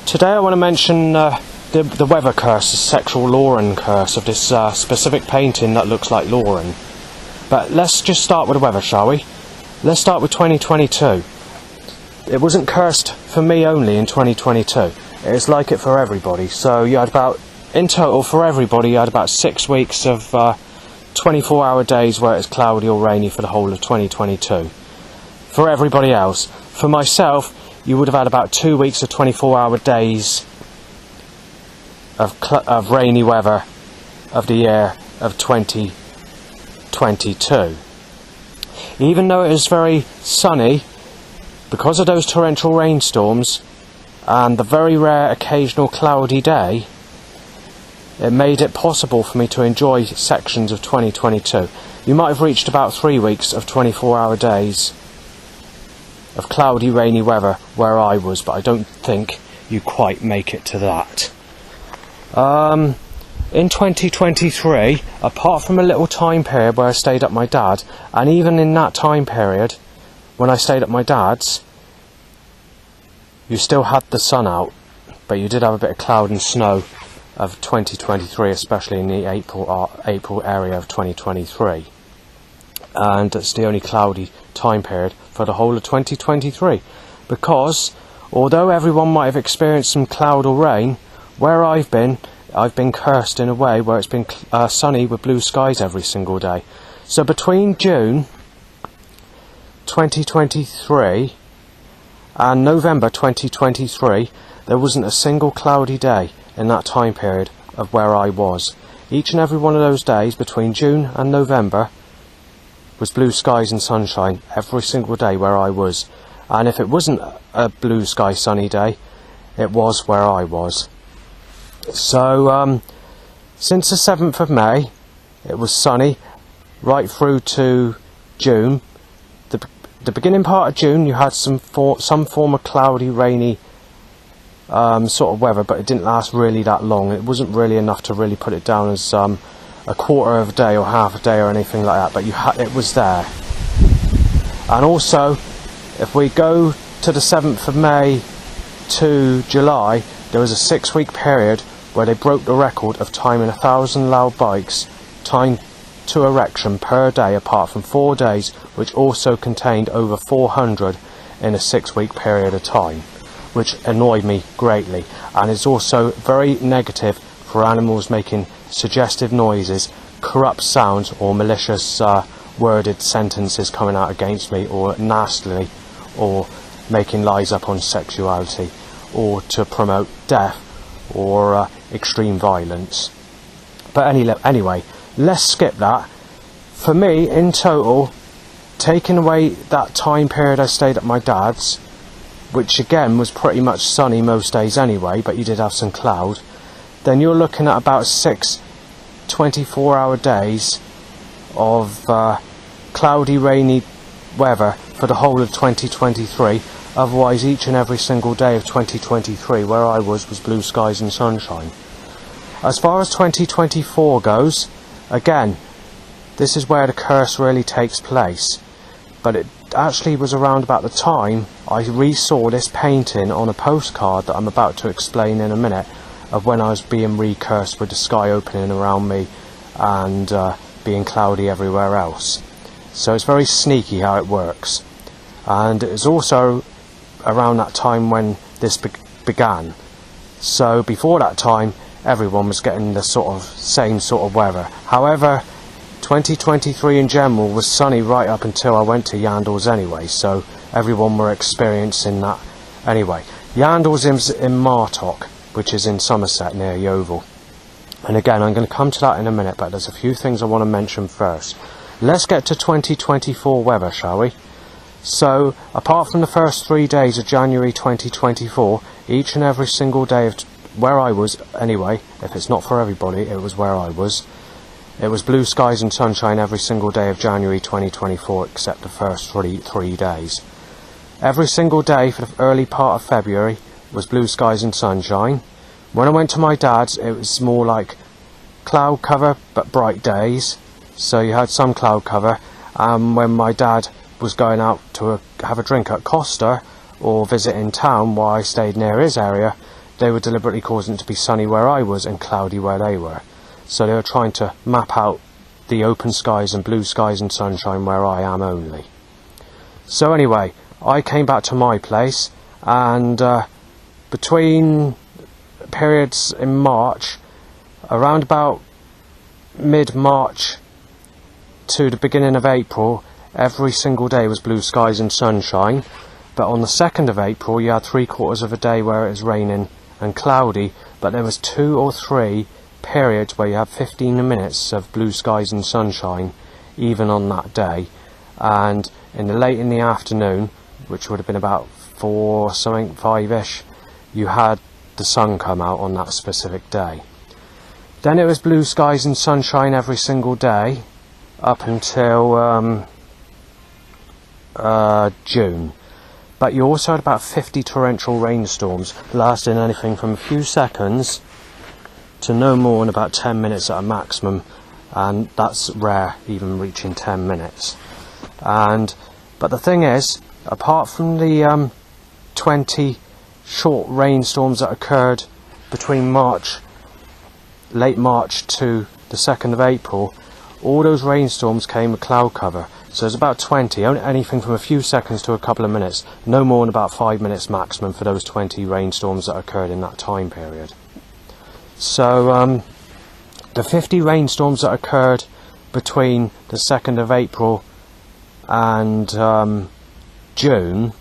Today I want to mention the weather curse, the sexual Lauren curse of this specific painting that looks like Lauren. But let's just start with the weather, shall we? Let's start with 2022. It wasn't cursed for me only in 2022. It's like it for everybody. So you had about, in total for everybody, you had about 6 weeks of 24-hour days where it's cloudy or rainy for the whole of 2022. For everybody else. For myself, you would have had about 2 weeks of 24-hour days of rainy weather of the year of 2022. Even though it is very sunny, because of those torrential rainstorms and the very rare occasional cloudy day, it made it possible for me to enjoy sections of 2022. You might have reached about 3 weeks of 24-hour days of cloudy, rainy weather where I was, but I don't think you quite make it to that. In 2023, apart from a little time period where I stayed at my dad, and even in that time period, when I stayed at my dad's, you still had the sun out, but you did have a bit of cloud and snow of 2023, especially in the April area of 2023. And it's the only cloudy time period for the whole of 2023, because although everyone might have experienced some cloud or rain, where I've been cursed in a way where it's been sunny with blue skies every single day. So between June 2023 and November 2023, there wasn't a single cloudy day in that time period of where I was. Each and every one of those days between June and November was blue skies and sunshine every single day where I was. And if it wasn't a blue sky sunny day, it was where I was. So since the 7th of May it was sunny right through to June. The beginning part of June you had some form of cloudy, rainy sort of weather, but it didn't last really that long. It wasn't really enough to really put it down as a quarter of a day or half a day or anything like that, but it was there. And also, if we go to the 7th of May to July, there was a 6-week period where they broke the record of timing 1,000 loud bikes timed to erection per day, apart from 4 days which also contained over 400 in a 6-week period of time, which annoyed me greatly. And it's also very negative for animals making suggestive noises, corrupt sounds, or malicious worded sentences coming out against me, or nastily, or making lies up on sexuality, or to promote death or extreme violence. But anyway, let's skip that. For me, in total, taking away that time period I stayed at my dad's, which again was pretty much sunny most days anyway, but you did have some cloud, then you're looking at about 6 24-hour days of cloudy, rainy weather for the whole of 2023. Otherwise, each and every single day of 2023 where I was blue skies and sunshine. As far as 2024 goes, again, this is where the curse really takes place. But it actually was around about the time I re-saw this painting on a postcard that I'm about to explain in a minute, of when I was being re-cursed with the sky opening around me and being cloudy everywhere else. So it's very sneaky how it works. And it was also around that time when this began. So before that time, everyone was getting the same sort of weather. However, 2023 in general was sunny right up until I went to Yandles anyway, so everyone were experiencing that anyway. Yandles is in Martock, which is in Somerset near Yeovil. And again, I'm going to come to that in a minute, but there's a few things I want to mention first. Let's get to 2024 weather, shall we? So, apart from the first 3 days of January 2024, each and every single day of where I was anyway, if it's not for everybody, it was where I was. It was blue skies and sunshine every single day of January 2024, except the first three days. Every single day for the early part of February was blue skies and sunshine. When I went to my dad's, it was more like cloud cover but bright days, so you had some cloud cover. When my dad was going out to have a drink at Costa or visit in town while I stayed near his area, they were deliberately causing it to be sunny where I was and cloudy where they were. So they were trying to map out the open skies and blue skies and sunshine where I am only. So anyway, I came back to my place, and between periods in March, around about mid-March to the beginning of April, every single day was blue skies and sunshine. But on the 2nd of April you had 3/4 of a day where it was raining and cloudy, but there was 2 or 3 periods where you had 15 minutes of blue skies and sunshine even on that day. And late in the afternoon, which would have been about 4 something, 5ish, you had the sun come out on that specific day. Then it was blue skies and sunshine every single day up until June. But you also had about 50 torrential rainstorms lasting anything from a few seconds to no more than about 10 minutes at a maximum, and that's rare, even reaching 10 minutes. But the thing is, apart from the 20 short rainstorms that occurred between late March to the 2nd of April, all those rainstorms came with cloud cover. So there's about 20, anything from a few seconds to a couple of minutes, no more than about 5 minutes maximum for those 20 rainstorms that occurred in that time period. So the 50 rainstorms that occurred between the 2nd of April and June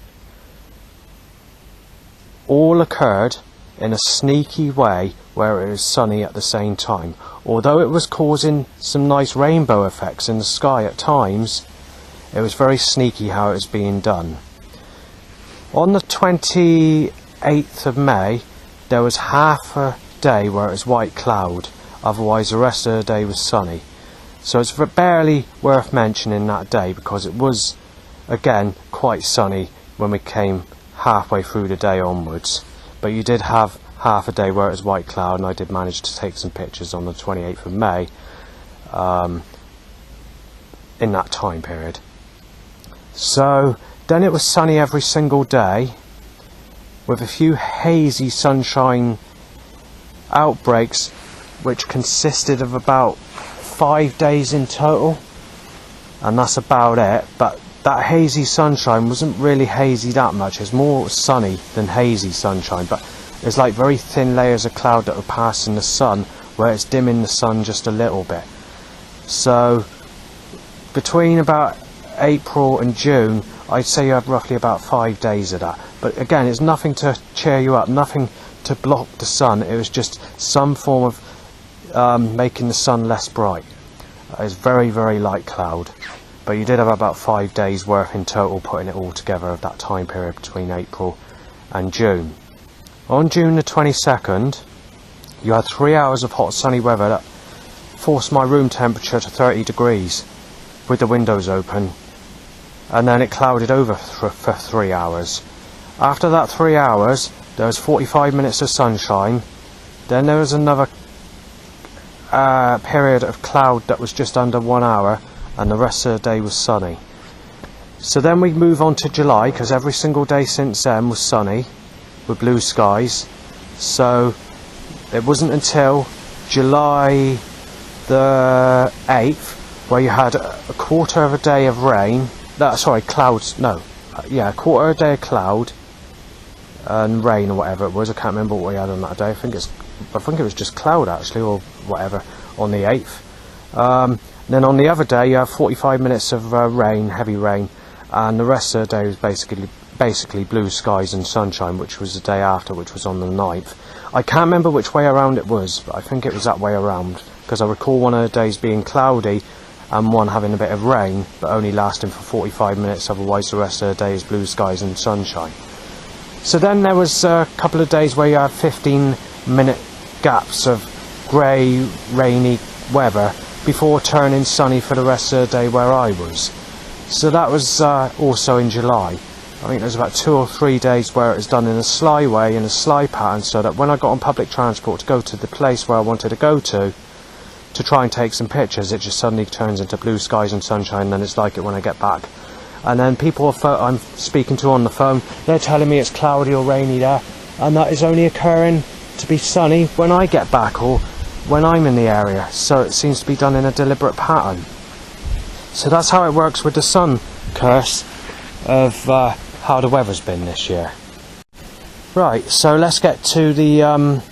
all occurred in a sneaky way where it was sunny at the same time. Although it was causing some nice rainbow effects in the sky at times, it was very sneaky how it was being done. On the 28th of May, there was half a day where it was white cloud, otherwise the rest of the day was sunny. So it's barely worth mentioning that day, because it was, again, quite sunny when we came halfway through the day onwards. But you did have half a day where it was white cloud, and I did manage to take some pictures on the 28th of May in that time period. So then it was sunny every single day, with a few hazy sunshine outbreaks, which consisted of about 5 days in total, and that's about it. But that hazy sunshine wasn't really hazy that much. It's more sunny than hazy sunshine, but it's like very thin layers of cloud that were passing the sun, where it's dimming the sun just a little bit. So between about April and June, I'd say you have roughly about 5 days of that. But again, it's nothing to cheer you up, nothing to block the sun. It was just some form of making the sun less bright. It's very, very light cloud. But you did have about 5 days worth in total, putting it all together, of that time period between April and June. On June the 22nd, you had 3 hours of hot sunny weather that forced my room temperature to 30 degrees with the windows open, and then it clouded over for 3 hours. After that 3 hours, there was 45 minutes of sunshine. Then there was another period of cloud that was just under 1 hour, and the rest of the day was sunny. So then we move on to July, because every single day since then was sunny with blue skies. So it wasn't until July the 8th where you had a quarter of a day of rain, clouds, a quarter of a day of cloud and rain or whatever it was. I can't remember what we had on that day. I think it was just cloud actually, or whatever, on the 8th. Then on the other day you have 45 minutes of rain, heavy rain, and the rest of the day was basically blue skies and sunshine, which was the day after, which was on the 9th. I can't remember which way around it was, but I think it was that way around, because I recall one of the days being cloudy and one having a bit of rain, but only lasting for 45 minutes, otherwise the rest of the day is blue skies and sunshine. So then there was a couple of days where you had 15-minute gaps of grey, rainy weather before turning sunny for the rest of the day where I was. So that was also in July. I think there's about 2 or 3 days where it was done in a sly way, in a sly pattern, so that when I got on public transport to go to the place where I wanted to go to try and take some pictures, it just suddenly turns into blue skies and sunshine, and then it's like it when I get back. And then people I'm speaking to on the phone, they're telling me it's cloudy or rainy there, and that is only occurring to be sunny when I get back or when I'm in the area, so it seems to be done in a deliberate pattern. So that's how it works with the sun curse of how the weather's been this year. Right, so let's get to the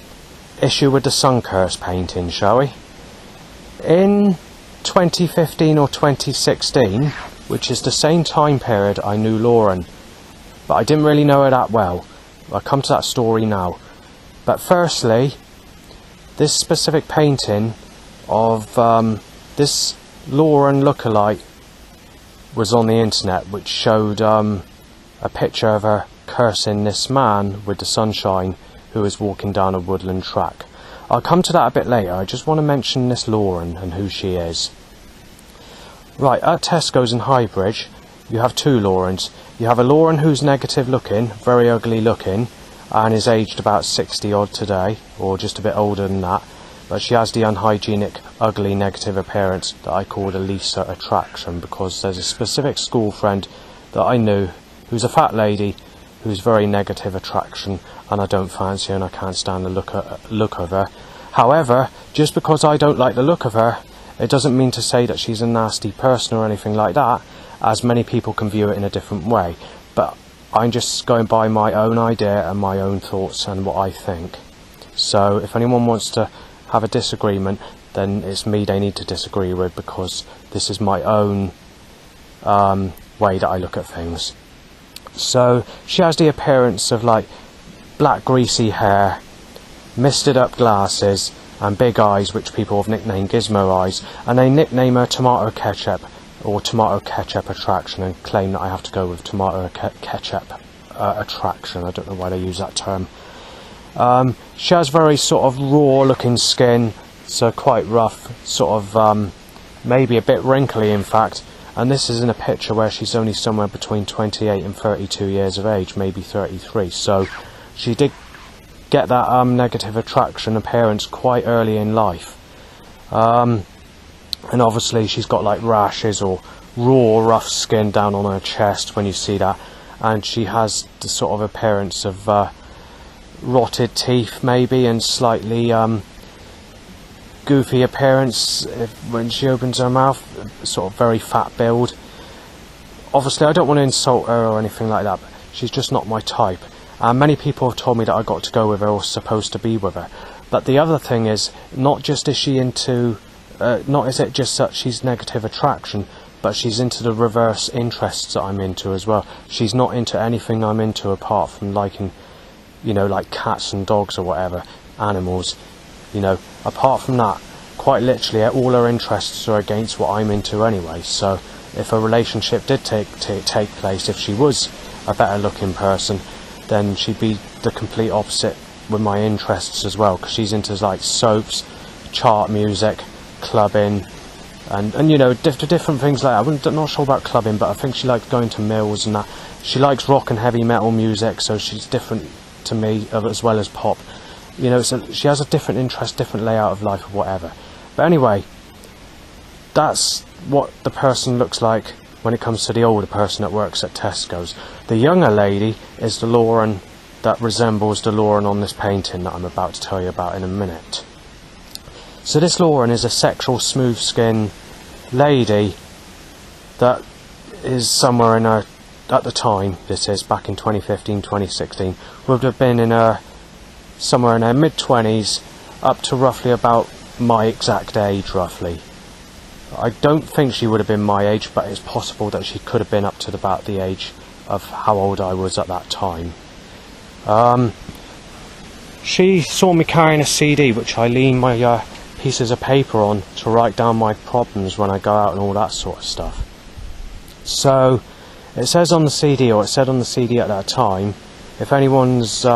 issue with the sun curse painting, shall we? In 2015 or 2016, which is the same time period I knew Lauren, but I didn't really know her that well. I'll come to that story now. But firstly, this specific painting of this Lauren lookalike was on the internet, which showed a picture of her cursing this man with the sunshine who is walking down a woodland track. I'll come to that a bit later. I just want to mention this Lauren and who she is. Right, at Tesco's in Highbridge, you have two Laurens. You have a Lauren who's negative looking, very ugly looking, and is aged about 60 odd today, or just a bit older than that, but she has the unhygienic, ugly, negative appearance that I call the Lisa attraction, because there's a specific school friend that I knew who's a fat lady who's very negative attraction, and I don't fancy her and I can't stand the look of her. However, just because I don't like the look of her, it doesn't mean to say that she's a nasty person or anything like that, as many people can view it in a different way. But I'm just going by my own idea and my own thoughts and what I think. So if anyone wants to have a disagreement, then it's me they need to disagree with, because this is my own way that I look at things. So she has the appearance of like black greasy hair, misted up glasses and big eyes, which people have nicknamed Gizmo eyes, and they nickname her Tomato Ketchup or Tomato Ketchup Attraction, and claim that I have to go with Tomato Ketchup Attraction. I don't know why they use that term. She has very sort of raw looking skin, so quite rough, sort of maybe a bit wrinkly in fact, and this is in a picture where she's only somewhere between 28 and 32 years of age, maybe 33, so she did get that negative attraction appearance quite early in life. And obviously she's got like rashes or raw rough skin down on her chest when you see that, and she has the sort of appearance of rotted teeth maybe, and slightly goofy appearance when she opens her mouth, sort of very fat build. Obviously I don't want to insult her or anything like that, but she's just not my type. Many people have told me that I got to go with her or supposed to be with her. But the other thing is, not just is she into, not is it just that she's negative attraction, but she's into the reverse interests that I'm into as well. She's not into anything I'm into apart from liking, you know, like cats and dogs or whatever, animals. You know, apart from that, quite literally all her interests are against what I'm into anyway. So if a relationship did take place, if she was a better looking person, then she'd be the complete opposite with my interests as well, because she's into like soaps, chart music, clubbing, and you know, different things like that. I'm not sure about clubbing, but I think she likes going to mills and that. She likes rock and heavy metal music, so she's different to me as well as pop. You know, so she has a different interest, different layout of life or whatever. But anyway, that's what the person looks like when it comes to the older person that works at Tesco's. The younger lady is the Lauren that resembles the Lauren on this painting that I'm about to tell you about in a minute. So this Lauren is a sexual smooth skin lady that is somewhere in her, at the time, this is back in 2015, 2016, would have been in her, somewhere in her mid-20s up to roughly about my exact age roughly. I don't think she would have been my age, but it's possible that she could have been up to about the age of how old I was at that time. She saw me carrying a CD, which I lean my pieces of paper on to write down my problems when I go out and all that sort of stuff. So it says on the CD, or it said on the CD at that time, if anyone's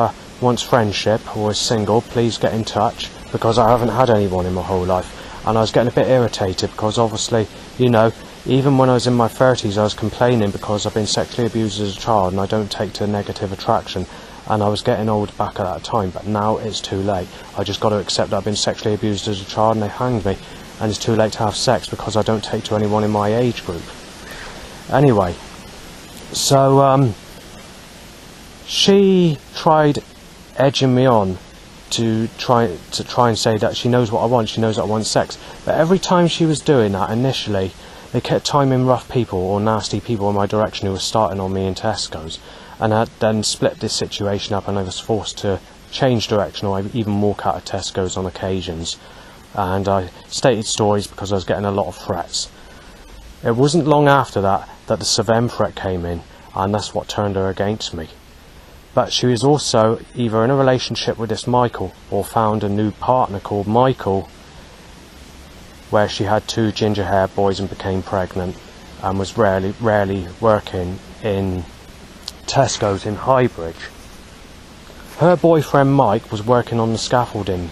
wants friendship or is single, please get in touch, because I haven't had anyone in my whole life. And I was getting a bit irritated because obviously, you know, even when I was in my 30s I was complaining because I've been sexually abused as a child and I don't take to negative attraction, and I was getting old back at that time, but now it's too late. I just got to accept that I've been sexually abused as a child and they hanged me, and it's too late to have sex because I don't take to anyone in my age group. Anyway, so she tried edging me on to try and say that she knows what I want, she knows that I want sex. But every time she was doing that initially, they kept timing rough people or nasty people in my direction who were starting on me in Tesco's, and I then split this situation up, and I was forced to change direction or even walk out of Tesco's on occasions. And I stated stories because I was getting a lot of threats. It wasn't long after that the Savem threat came in, and that's what turned her against me. But she was also either in a relationship with this Michael or found a new partner called Michael, where she had 2 ginger hair boys and became pregnant, and was rarely working in Tesco's in Highbridge. Her boyfriend Mike was working on the scaffolding,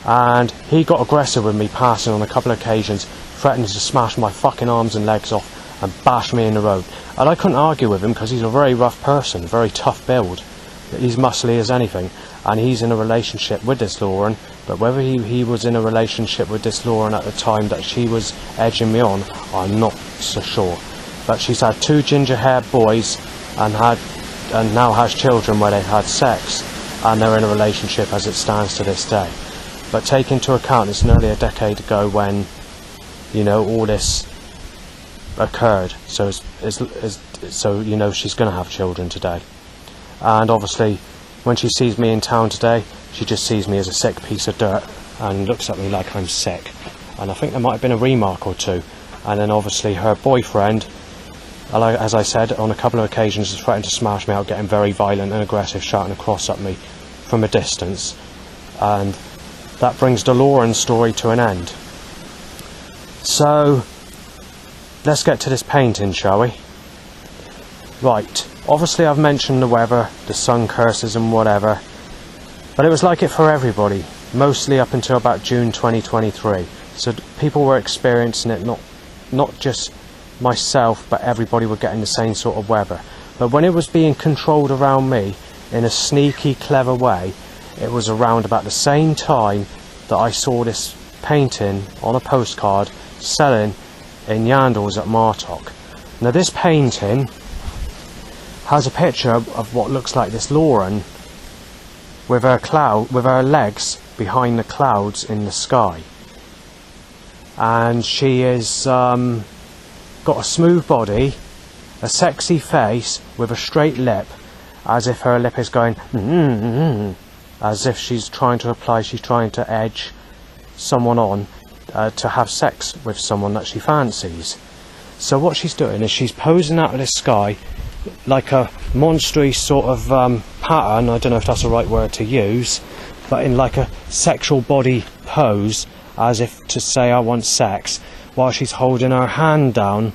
and he got aggressive with me, passing on a couple of occasions, threatening to smash my fucking arms and legs off and bash me in the road. And I couldn't argue with him because he's a very rough person, very tough build. He's muscly as anything, and he's in a relationship with this Lauren. But whether he was in a relationship with this Lauren at the time that she was edging me on, I'm not so sure. But she's had 2 ginger haired boys and now has children where they've had sex, and they're in a relationship as it stands to this day. But take into account it's nearly a decade ago when, you know, all this occurred, so so you know she's going to have children today. And obviously when she sees me in town today, she just sees me as a sick piece of dirt and looks at me like I'm sick. And I think there might have been a remark or two. And then obviously her boyfriend, as I said, on a couple of occasions has threatened to smash me out, getting very violent and aggressive, shouting across at me from a distance. And that brings the Lauren story to an end. So let's get to this painting, shall we? Right, obviously I've mentioned the weather, the sun curses and whatever, but it was like it for everybody, mostly up until about June 2023. So people were experiencing it, not just myself, but everybody were getting the same sort of weather. But when it was being controlled around me in a sneaky, clever way, it was around about the same time that I saw this painting on a postcard selling in Yandles at Martock. Now this painting has a picture of what looks like this Lauren with her legs behind the clouds in the sky, and she is got a smooth body, a sexy face with a straight lip, as if her lip is going as if she's trying to edge someone on to have sex with someone that she fancies. So what she's doing is she's posing out of the sky like a monstrous sort of pattern, I don't know if that's the right word to use, but in like a sexual body pose, as if to say I want sex, while she's holding her hand down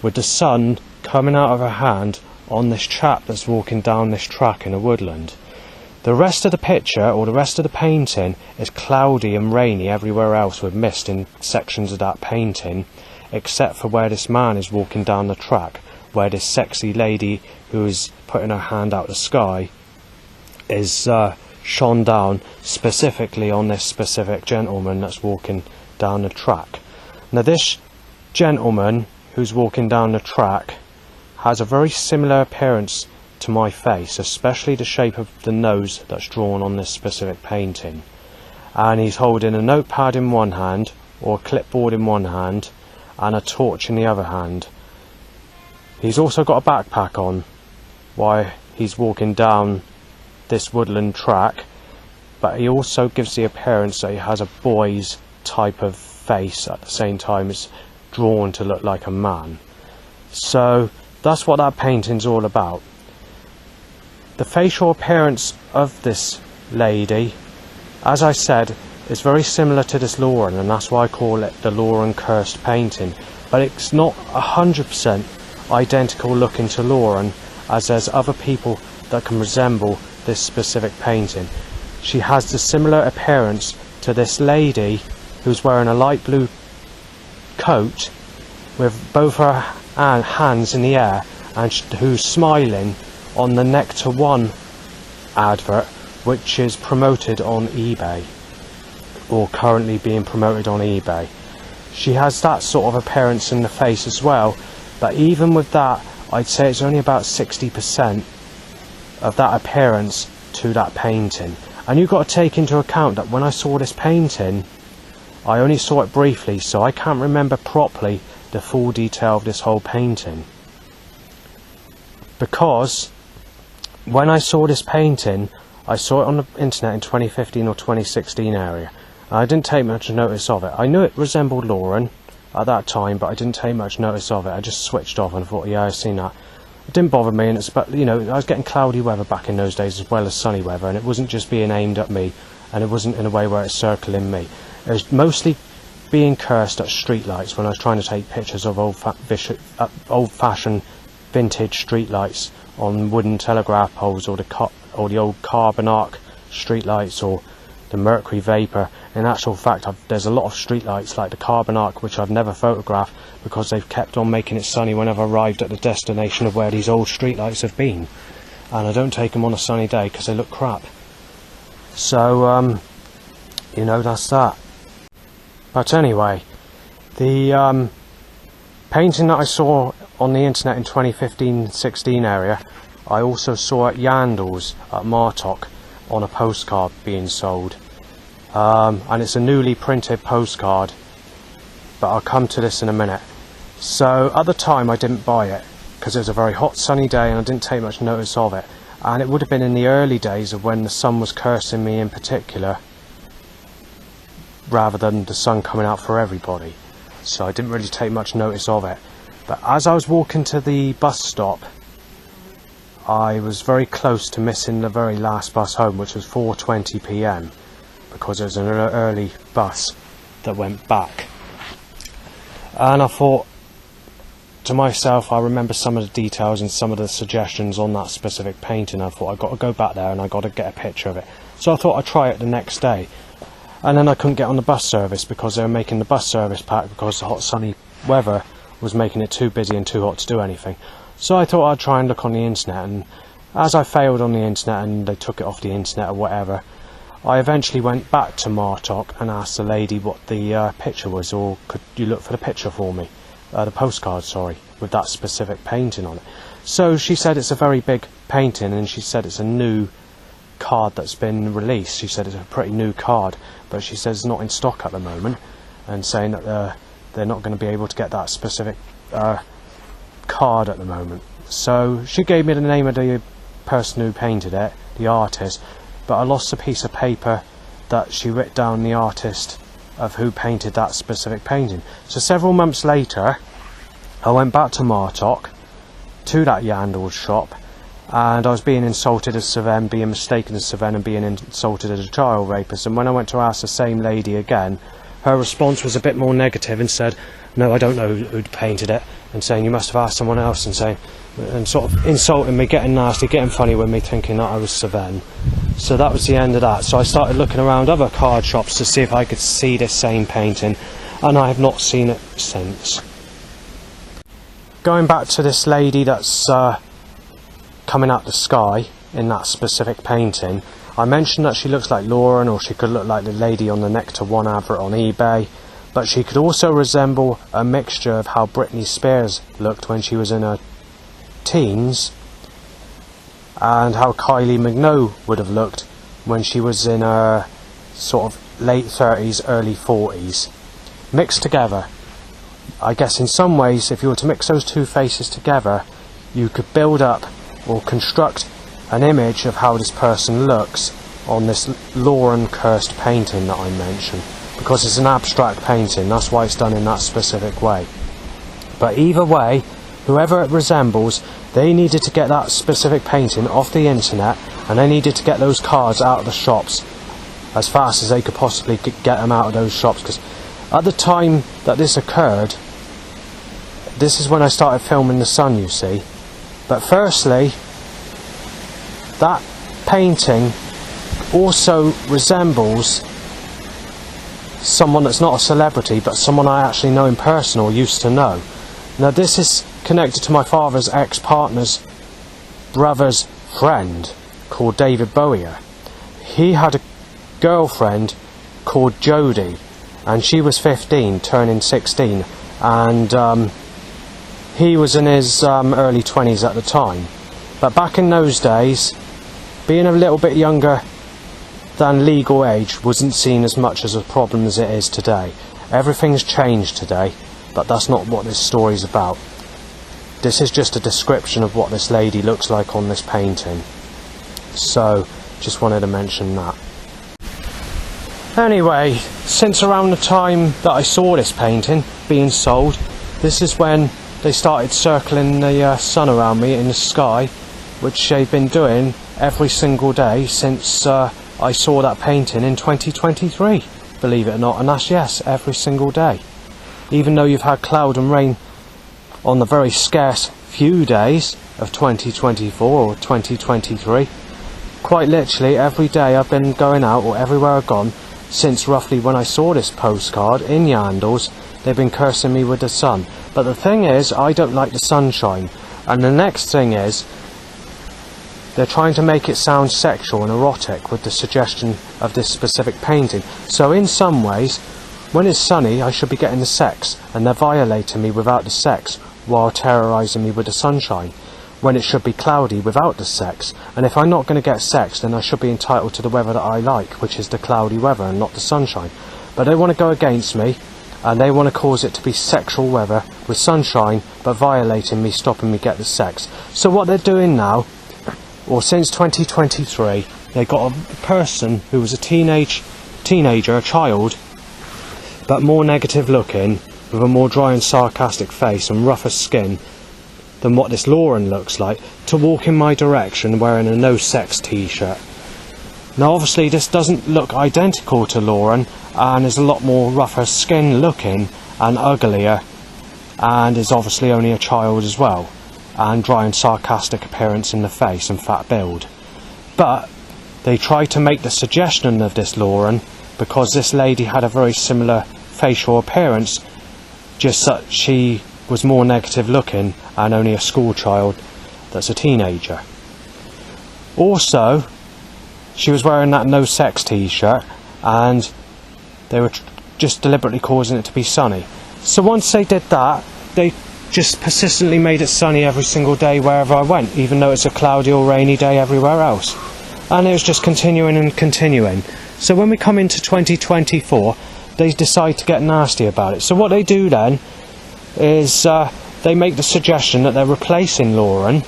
with the sun coming out of her hand on this chap that's walking down this track in a woodland. The rest of the picture, or the rest of the painting, is cloudy and rainy everywhere else with mist in sections of that painting, except for where this man is walking down the track, where this sexy lady who is putting her hand out the sky is shone down specifically on this specific gentleman that's walking down the track. Now this gentleman who's walking down the track has a very similar appearance to my face, especially the shape of the nose that's drawn on this specific painting. And he's holding a notepad in one hand, or a clipboard in one hand, and a torch in the other hand. He's also got a backpack on while he's walking down this woodland track, but he also gives the appearance that he has a boy's type of face at the same time it's drawn to look like a man. So that's what that painting's all about. The facial appearance of this lady, as I said, is very similar to this Lauren, and that's why I call it the Lauren cursed painting. But it's not 100% identical looking to Lauren, as there's other people that can resemble this specific painting. She has the similar appearance to this lady who's wearing a light blue coat with both her hands in the air, and who's smiling on the Nectar One advert, which is promoted on eBay, or currently being promoted on eBay. She has that sort of appearance in the face as well, but even with that, I'd say it's only about 60% of that appearance to that painting, And you've got to take into account that when I saw this painting, I only saw it briefly, so I can't remember properly the full detail of this whole painting. Because when I saw this painting, I saw it on the internet in 2015 or 2016 area. And I didn't take much notice of it. I knew it resembled Lauren at that time, but I didn't take much notice of it. I just switched off and thought, yeah, I've seen that. It didn't bother me, and it's, but you know, I was getting cloudy weather back in those days as well as sunny weather, and it wasn't just being aimed at me, and it wasn't in a way where it's circling me. It was mostly being cursed at streetlights when I was trying to take pictures of old-fashioned vintage streetlights on wooden telegraph poles, or the old carbon arc streetlights, or the mercury vapour. In actual fact, there's a lot of streetlights like the carbon arc which I've never photographed because they've kept on making it sunny when I've arrived at the destination of where these old streetlights have been, and I don't take them on a sunny day because they look crap. So you know, that's that. But anyway, the painting that I saw on the internet in 2015-16 area, I also saw at Yandles at Martock on a postcard being sold. And it's a newly printed postcard, but I'll come to this in a minute. So at the time I didn't buy it because it was a very hot sunny day and I didn't take much notice of it, and it would have been in the early days of when the sun was cursing me in particular rather than the sun coming out for everybody, so I didn't really take much notice of it. But as I was walking to the bus stop, I was very close to missing the very last bus home, which was 4:20 p.m. because it was an early bus that went back. And I thought to myself, I remember some of the details and some of the suggestions on that specific painting. I thought, I've got to go back there and I've got to get a picture of it. So I thought I'd try it the next day. And then I couldn't get on the bus service because they were making the bus service pack because the hot sunny weather was making it too busy and too hot to do anything. So I thought I'd try and look on the internet, and as I failed on the internet and they took it off the internet or whatever, I eventually went back to Martock and asked the lady what the picture was, or could you look for the picture for me, the postcard, sorry, with that specific painting on it. So she said it's a very big painting, and she said it's a new card that's been released. She said it's a pretty new card, but she says it's not in stock at the moment, and saying that they're not going to be able to get that specific card at the moment. So she gave me the name of the person who painted it, the artist, but I lost a piece of paper that she wrote down the artist of who painted that specific painting. So several months later I went back to Martock, to that Yandles shop, and I was being insulted as Sven, being mistaken as Sven, and being insulted as a child rapist. And when I went to ask the same lady again, her response was a bit more negative and said, no, I don't know who painted it, and saying you must have asked someone else, and sort of insulting me, getting nasty, getting funny with me, thinking that I was Sven. So that was the end of that. So I started looking around other card shops to see if I could see this same painting, and I have not seen it since. Going back to this lady that's coming out the sky in that specific painting, I mentioned that she looks like Lauren, or she could look like the lady on the Nectar One advert on eBay, but she could also resemble a mixture of how Britney Spears looked when she was in her teens and how Kylie Minogue would have looked when she was in her sort of late 30s, early 40s, mixed together. I guess in some ways, if you were to mix those two faces together, you could build up or construct an image of how this person looks on this Lauren cursed painting that I mentioned, because it's an abstract painting, that's why it's done in that specific way. But either way, whoever it resembles, they needed to get that specific painting off the internet, and they needed to get those cards out of the shops as fast as they could possibly get them out of those shops, because at the time that this occurred, this is when I started filming the sun, you see. But firstly, that painting also resembles someone that's not a celebrity, but someone I actually know in person or used to know. Now this is connected to my father's ex-partner's brother's friend called David Bowyer. He had a girlfriend called Jodie, and she was 15, turning 16, and he was in his early 20s at the time. But back in those days, being a little bit younger than legal age wasn't seen as much as a problem as it is today. Everything's changed today, but that's not what this story's about. This is just a description of what this lady looks like on this painting. So, just wanted to mention that. Anyway, since around the time that I saw this painting being sold, this is when they started circling the sun around me in the sky, which they've been doing every single day since I saw that painting in 2023, believe it or not, and that's yes, every single day. Even though you've had cloud and rain on the very scarce few days of 2024 or 2023, quite literally every day I've been going out, or everywhere I've gone, since roughly when I saw this postcard in Yandles, they've been cursing me with the sun. But the thing is, I don't like the sunshine. And the next thing is, they're trying to make it sound sexual and erotic with the suggestion of this specific painting. So in some ways, when it's sunny, I should be getting the sex, and they're violating me without the sex, while terrorising me with the sunshine, when it should be cloudy without the sex. And if I'm not going to get sex, then I should be entitled to the weather that I like, which is the cloudy weather and not the sunshine. But they want to go against me, and they want to cause it to be sexual weather with sunshine, but violating me, stopping me get the sex. So what they're doing now, or since 2023, they got a person who was a teenager, a child, but more negative looking, with a more dry and sarcastic face and rougher skin than what this Lauren looks like, to walk in my direction wearing a no sex t-shirt. Now obviously this doesn't look identical to Lauren, and is a lot more rougher skin looking and uglier, and is obviously only a child as well, and dry and sarcastic appearance in the face and fat build. But they tried to make the suggestion of this Lauren, because this lady had a very similar facial appearance, just that she was more negative looking and only a school child that's a teenager. Also, she was wearing that no sex t-shirt, and they were just deliberately causing it to be sunny. So once they did that, they just persistently made it sunny every single day wherever I went, even though it's a cloudy or rainy day everywhere else. And it was just continuing and continuing. So when we come into 2024, they decide to get nasty about it. So what they do then is they make the suggestion that they're replacing Lauren,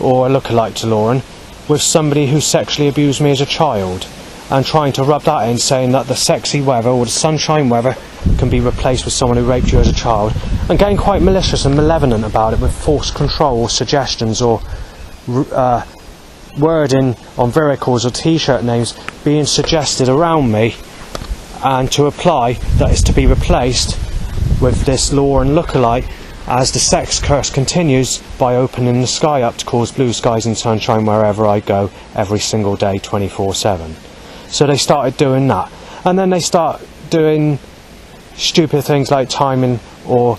or a lookalike to Lauren, with somebody who sexually abused me as a child, and trying to rub that in, saying that the sexy weather or the sunshine weather can be replaced with someone who raped you as a child, and getting quite malicious and malevolent about it with false control or suggestions or wording on vehicles or t-shirt names being suggested around me, and to apply that it's to be replaced with this Lauren lookalike, as the sex curse continues by opening the sky up to cause blue skies and sunshine wherever I go every single day 24/7. So they started doing that, and then they start doing stupid things like timing or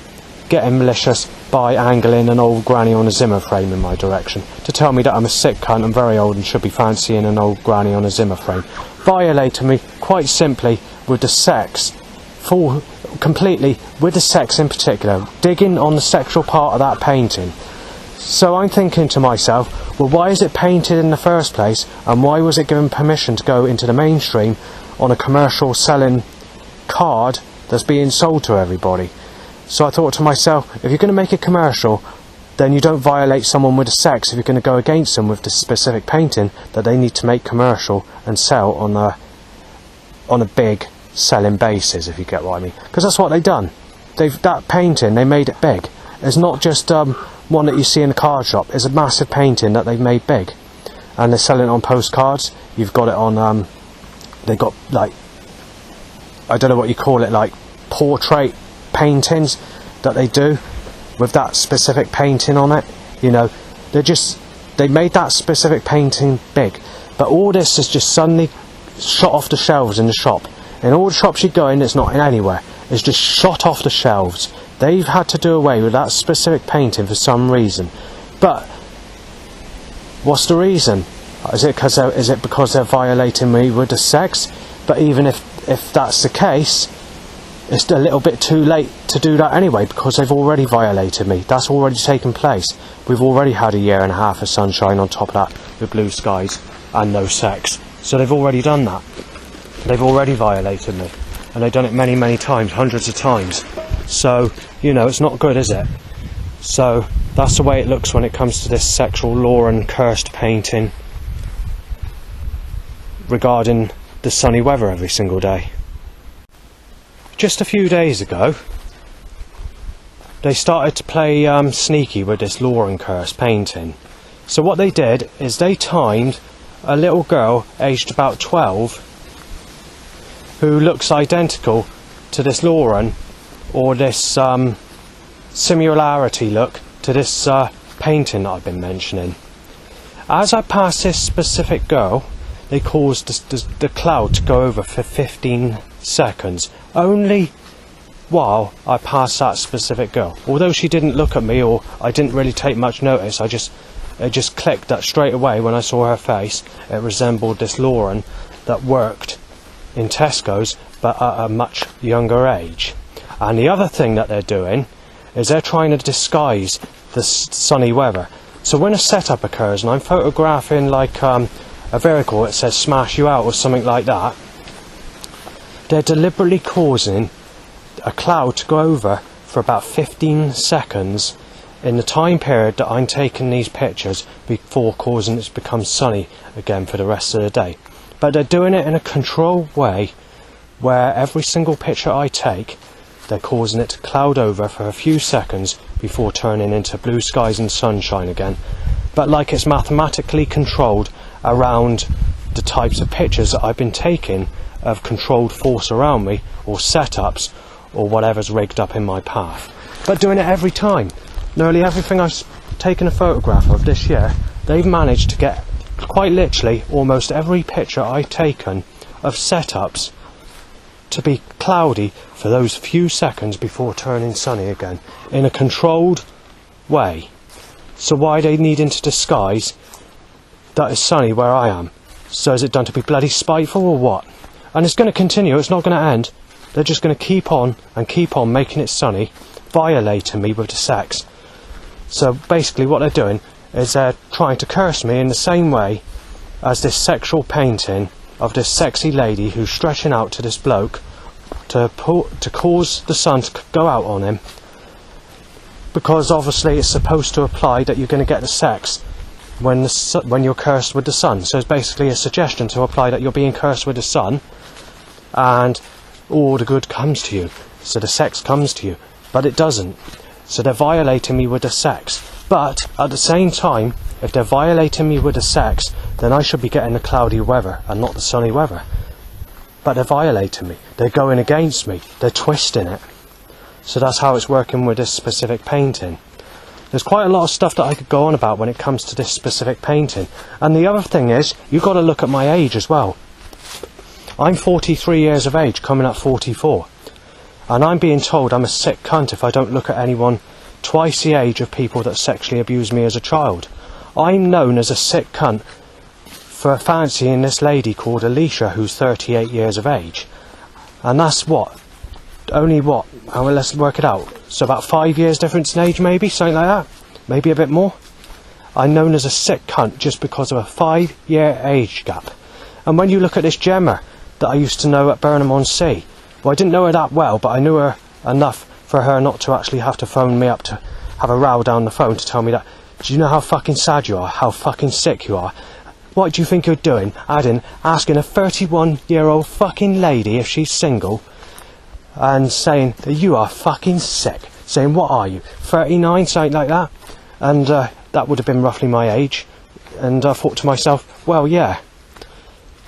getting malicious by angling an old granny on a Zimmer frame in my direction to tell me that I'm a sick cunt and very old and should be fancying an old granny on a Zimmer frame, violating me quite simply with the sex, completely with the sex in particular, digging on the sexual part of that painting. So I'm thinking to myself, well, why is it painted in the first place, and why was it given permission to go into the mainstream on a commercial selling card that's being sold to everybody? So I thought to myself, if you're going to make a commercial, then you don't violate someone with the sex if you're going to go against them with the specific painting that they need to make commercial and sell on a big selling basis, if you get what I mean. Because that's what they've done. That painting, they made it big. It's not just one that you see in a card shop. It's a massive painting that they've made big, and they're selling it on postcards. You've got it on they got, like, I don't know what you call it, like portrait paintings that they do with that specific painting on it. You know, they made that specific painting big, but all this is just suddenly shot off the shelves in the shop. In all the shops you go in, it's not in anywhere. It's just shot off the shelves. They've had to do away with that specific painting for some reason. But what's the reason? Is it because they're violating me with the sex? But even if that's the case, it's a little bit too late to do that anyway, because they've already violated me. That's already taken place. We've already had a year and a half of sunshine on top of that with blue skies and no sex. So they've already done that. They've already violated me. And they've done it many, many times, hundreds of times. So, you know, it's not good, is it? So, that's the way it looks when it comes to this sexual law and cursed painting regarding the sunny weather every single day. Just a few days ago, they started to play sneaky with this law and curse painting. So what they did is they timed a little girl aged about 12 who looks identical to this Lauren, or this similarity look to this painting that I've been mentioning. As I passed this specific girl, they caused the cloud to go over for 15 seconds, only while I passed that specific girl. Although she didn't look at me, or I didn't really take much notice, it just clicked that straight away when I saw her face. It resembled this Lauren that worked in Tesco's, but at a much younger age. And the other thing that they're doing is they're trying to disguise the sunny weather. So when a setup occurs and I'm photographing like a vehicle that says smash you out or something like that, they're deliberately causing a cloud to go over for about 15 seconds in the time period that I'm taking these pictures before causing it to become sunny again for the rest of the day. But they're doing it in a controlled way where every single picture I take, they're causing it to cloud over for a few seconds before turning into blue skies and sunshine again. But like it's mathematically controlled around the types of pictures that I've been taking of controlled force around me, or setups, or whatever's rigged up in my path. But doing it every time. Nearly everything I've taken a photograph of this year, they've managed to get quite literally almost every picture I've taken of setups to be cloudy for those few seconds before turning sunny again, in a controlled way. So why are they needing to disguise that it's sunny where I am? So is it done to be bloody spiteful or what? And it's going to continue, it's not going to end. They're just going to keep on and keep on making it sunny, violating me with the sex. So basically what they're doing is they're trying to curse me in the same way as this sexual painting of this sexy lady who's stretching out to this bloke to cause the sun to go out on him, because obviously it's supposed to apply that you're going to get the sex when you're cursed with the sun. So it's basically a suggestion to apply that you're being cursed with the sun and all the good comes to you, so the sex comes to you, but it doesn't. So they're violating me with the sex. But at the same time, if they're violating me with the sex, then I should be getting the cloudy weather and not the sunny weather. But they're violating me. They're going against me. They're twisting it. So that's how it's working with this specific painting. There's quite a lot of stuff that I could go on about when it comes to this specific painting. And the other thing is, you've got to look at my age as well. I'm 43 years of age, coming up 44. And I'm being told I'm a sick cunt if I don't look at anyone twice the age of people that sexually abused me as a child. I'm known as a sick cunt for fancying this lady called Alicia, who's 38 years of age. And that's what? Only what? Well, let's work it out. So about 5 years difference in age, maybe? Something like that? Maybe a bit more? I'm known as a sick cunt just because of a 5-year age gap. And when you look at this Gemma that I used to know at Burnham-on-Sea, well, I didn't know her that well, but I knew her enough for her not to actually have to phone me up to have a row down the phone to tell me that, do you know how fucking sad you are, how fucking sick you are? What do you think you're doing, asking a 31-year-old fucking lady if she's single, and saying that you are fucking sick, saying, what are you, 39, something like that? And that would have been roughly my age, and I thought to myself, well, yeah,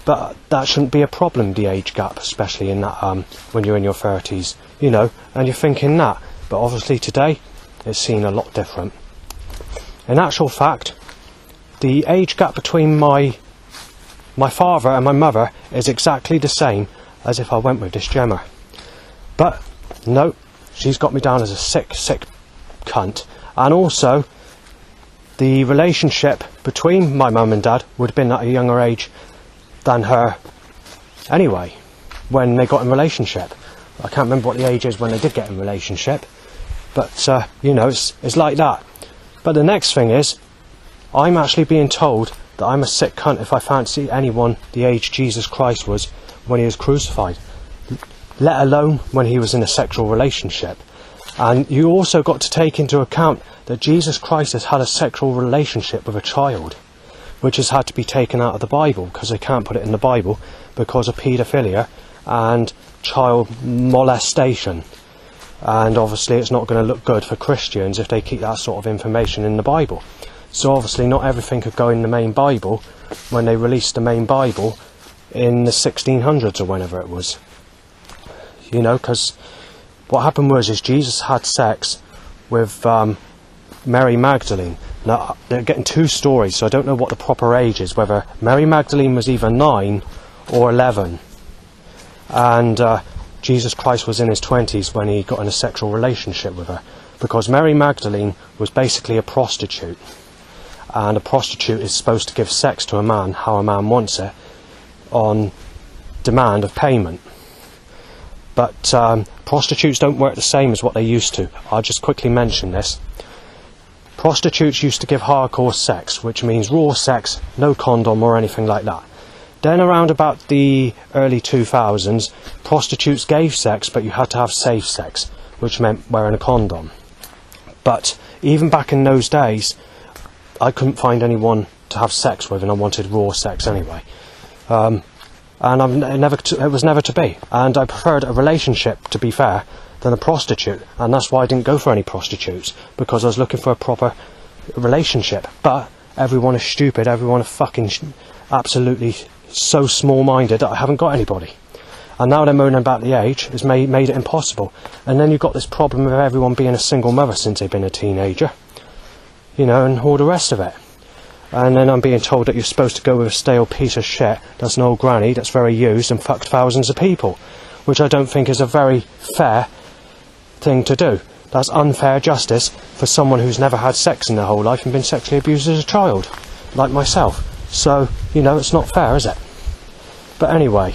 but that shouldn't be a problem, the age gap, especially in that when you're in your 30s, you know, and you're thinking that. But obviously today, it's seen a lot different. In actual fact, the age gap between my father and my mother is exactly the same as if I went with this Gemma. But, no, she's got me down as a sick cunt. And also, the relationship between my mum and dad would have been at a younger age than her anyway, when they got in relationship. I can't remember what the age is when they did get in relationship, but you know, it's like that. But the next thing is, I'm actually being told that I'm a sick cunt if I fancy anyone the age Jesus Christ was when he was crucified, let alone when he was in a sexual relationship. And you also got to take into account that Jesus Christ has had a sexual relationship with a child, which has had to be taken out of the Bible, because they can't put it in the Bible because of paedophilia and child molestation. And obviously it's not going to look good for Christians if they keep that sort of information in the Bible. So obviously not everything could go in the main Bible when they released the main Bible in the 1600s or whenever it was. You know, because what happened was is Jesus had sex with Mary Magdalene. Now, they're getting two stories, so I don't know what the proper age is, whether Mary Magdalene was either 9 or 11. And Jesus Christ was in his 20s when he got in a sexual relationship with her. Because Mary Magdalene was basically a prostitute. And a prostitute is supposed to give sex to a man how a man wants it, on demand of payment. But prostitutes don't work the same as what they used to. I'll just quickly mention this. Prostitutes used to give hardcore sex, which means raw sex, no condom or anything like that. Then around about the early 2000s, prostitutes gave sex, but you had to have safe sex, which meant wearing a condom. But even back in those days, I couldn't find anyone to have sex with, and I wanted raw sex anyway. And it was never to be. And I preferred a relationship, to be fair, than a prostitute. And that's why I didn't go for any prostitutes, because I was looking for a proper relationship. But everyone is stupid. Everyone is fucking absolutely so small-minded that I haven't got anybody. And now they're moaning about the age has made it impossible. And then you've got this problem of everyone being a single mother since they've been a teenager. You know, and all the rest of it. And then I'm being told that you're supposed to go with a stale piece of shit that's an old granny that's very used and fucked thousands of people, which I don't think is a very fair thing to do. That's unfair justice for someone who's never had sex in their whole life and been sexually abused as a child, like myself. So, you know, it's not fair, is it? But anyway,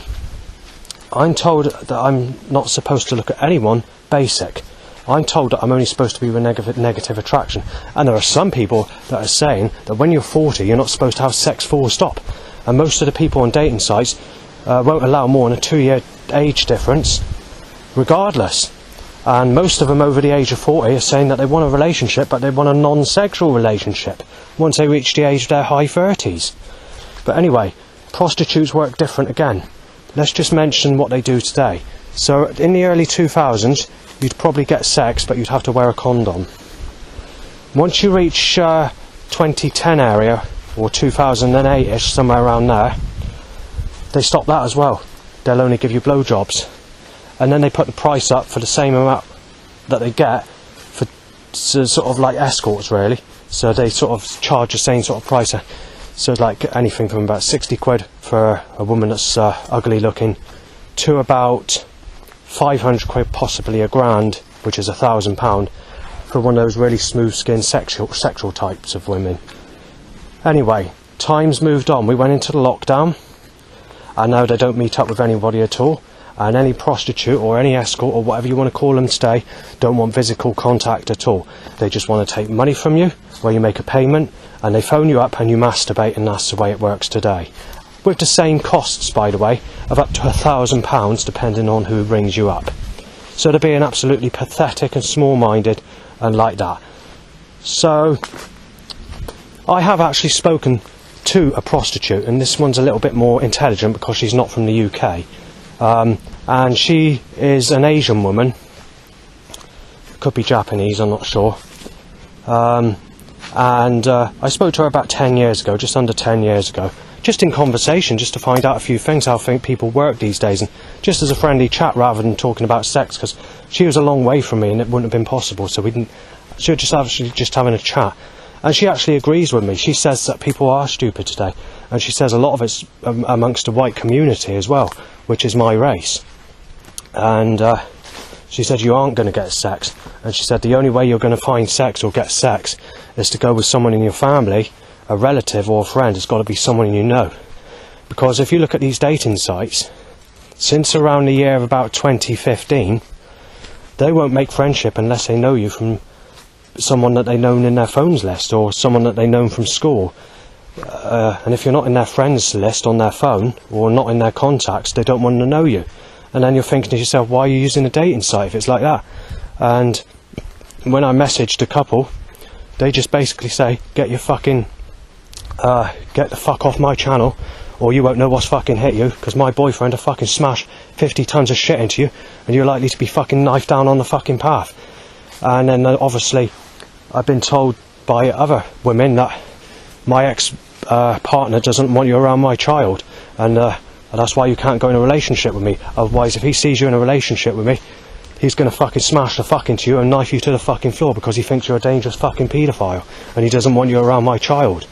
I'm told that I'm not supposed to look at anyone basic. I'm told that I'm only supposed to be with negative attraction. And there are some people that are saying that when you're 40, you're not supposed to have sex full stop. And most of the people on dating sites won't allow more than a 2-year age difference, regardless. And most of them over the age of 40 are saying that they want a relationship, but they want a non-sexual relationship once they reach the age of their high 30s. But anyway, prostitutes work different again. Let's just mention what they do today. So in the early 2000s, you'd probably get sex, but you'd have to wear a condom. Once you reach 2010 area, or 2008ish, somewhere around there, they stop that as well. They'll only give you blowjobs. And then they put the price up for the same amount that they get for sort of like escorts, really. So they sort of charge the same sort of price. So like anything from about 60 quid for a woman that's ugly looking to about 500 quid, possibly £1,000, which is £1,000, for one of those really smooth-skinned sexual types of women. Anyway, times moved on. We went into the lockdown, and now they don't meet up with anybody at all. And any prostitute or any escort or whatever you want to call them today don't want physical contact at all. They just want to take money from you, where you make a payment, and they phone you up and you masturbate, and that's the way it works today. With the same costs, by the way, of up to £1,000 depending on who rings you up. So they're being absolutely pathetic and small-minded and like that. So I have actually spoken to a prostitute, and this one's a little bit more intelligent because she's not from the UK. And she is an Asian woman, could be Japanese, I'm not sure. And I spoke to her about 10 years ago, just under 10 years ago, just in conversation, just to find out a few things, how people work these days, and just as a friendly chat rather than talking about sex, because she was a long way from me and it wouldn't have been possible, so she was just having a chat. And she actually agrees with me. She says that people are stupid today, and she says a lot of it's amongst the white community as well, which is my race. And she said you aren't going to get sex, and she said the only way you're going to find sex or get sex is to go with someone in your family, a relative or a friend. It's got to be someone you know, because if you look at these dating sites, since around the year of about 2015, they won't make friendship unless they know you from someone that they known in their phones list, or someone that they known from school. and if you're not in their friends list on their phone, or not in their contacts, they don't want to know you. And then you're thinking to yourself, why are you using a dating site if it's like that? And when I messaged a couple, they just basically say, get the fuck off my channel, or you won't know what's fucking hit you, because my boyfriend will fucking smash 50 tons of shit into you, and you're likely to be fucking knifed down on the fucking path. And then obviously I've been told by other women that my ex-partner doesn't want you around my child, and that's why you can't go in a relationship with me. Otherwise, if he sees you in a relationship with me, he's going to fucking smash the fuck into you and knife you to the fucking floor, because he thinks you're a dangerous fucking paedophile, and he doesn't want you around my child.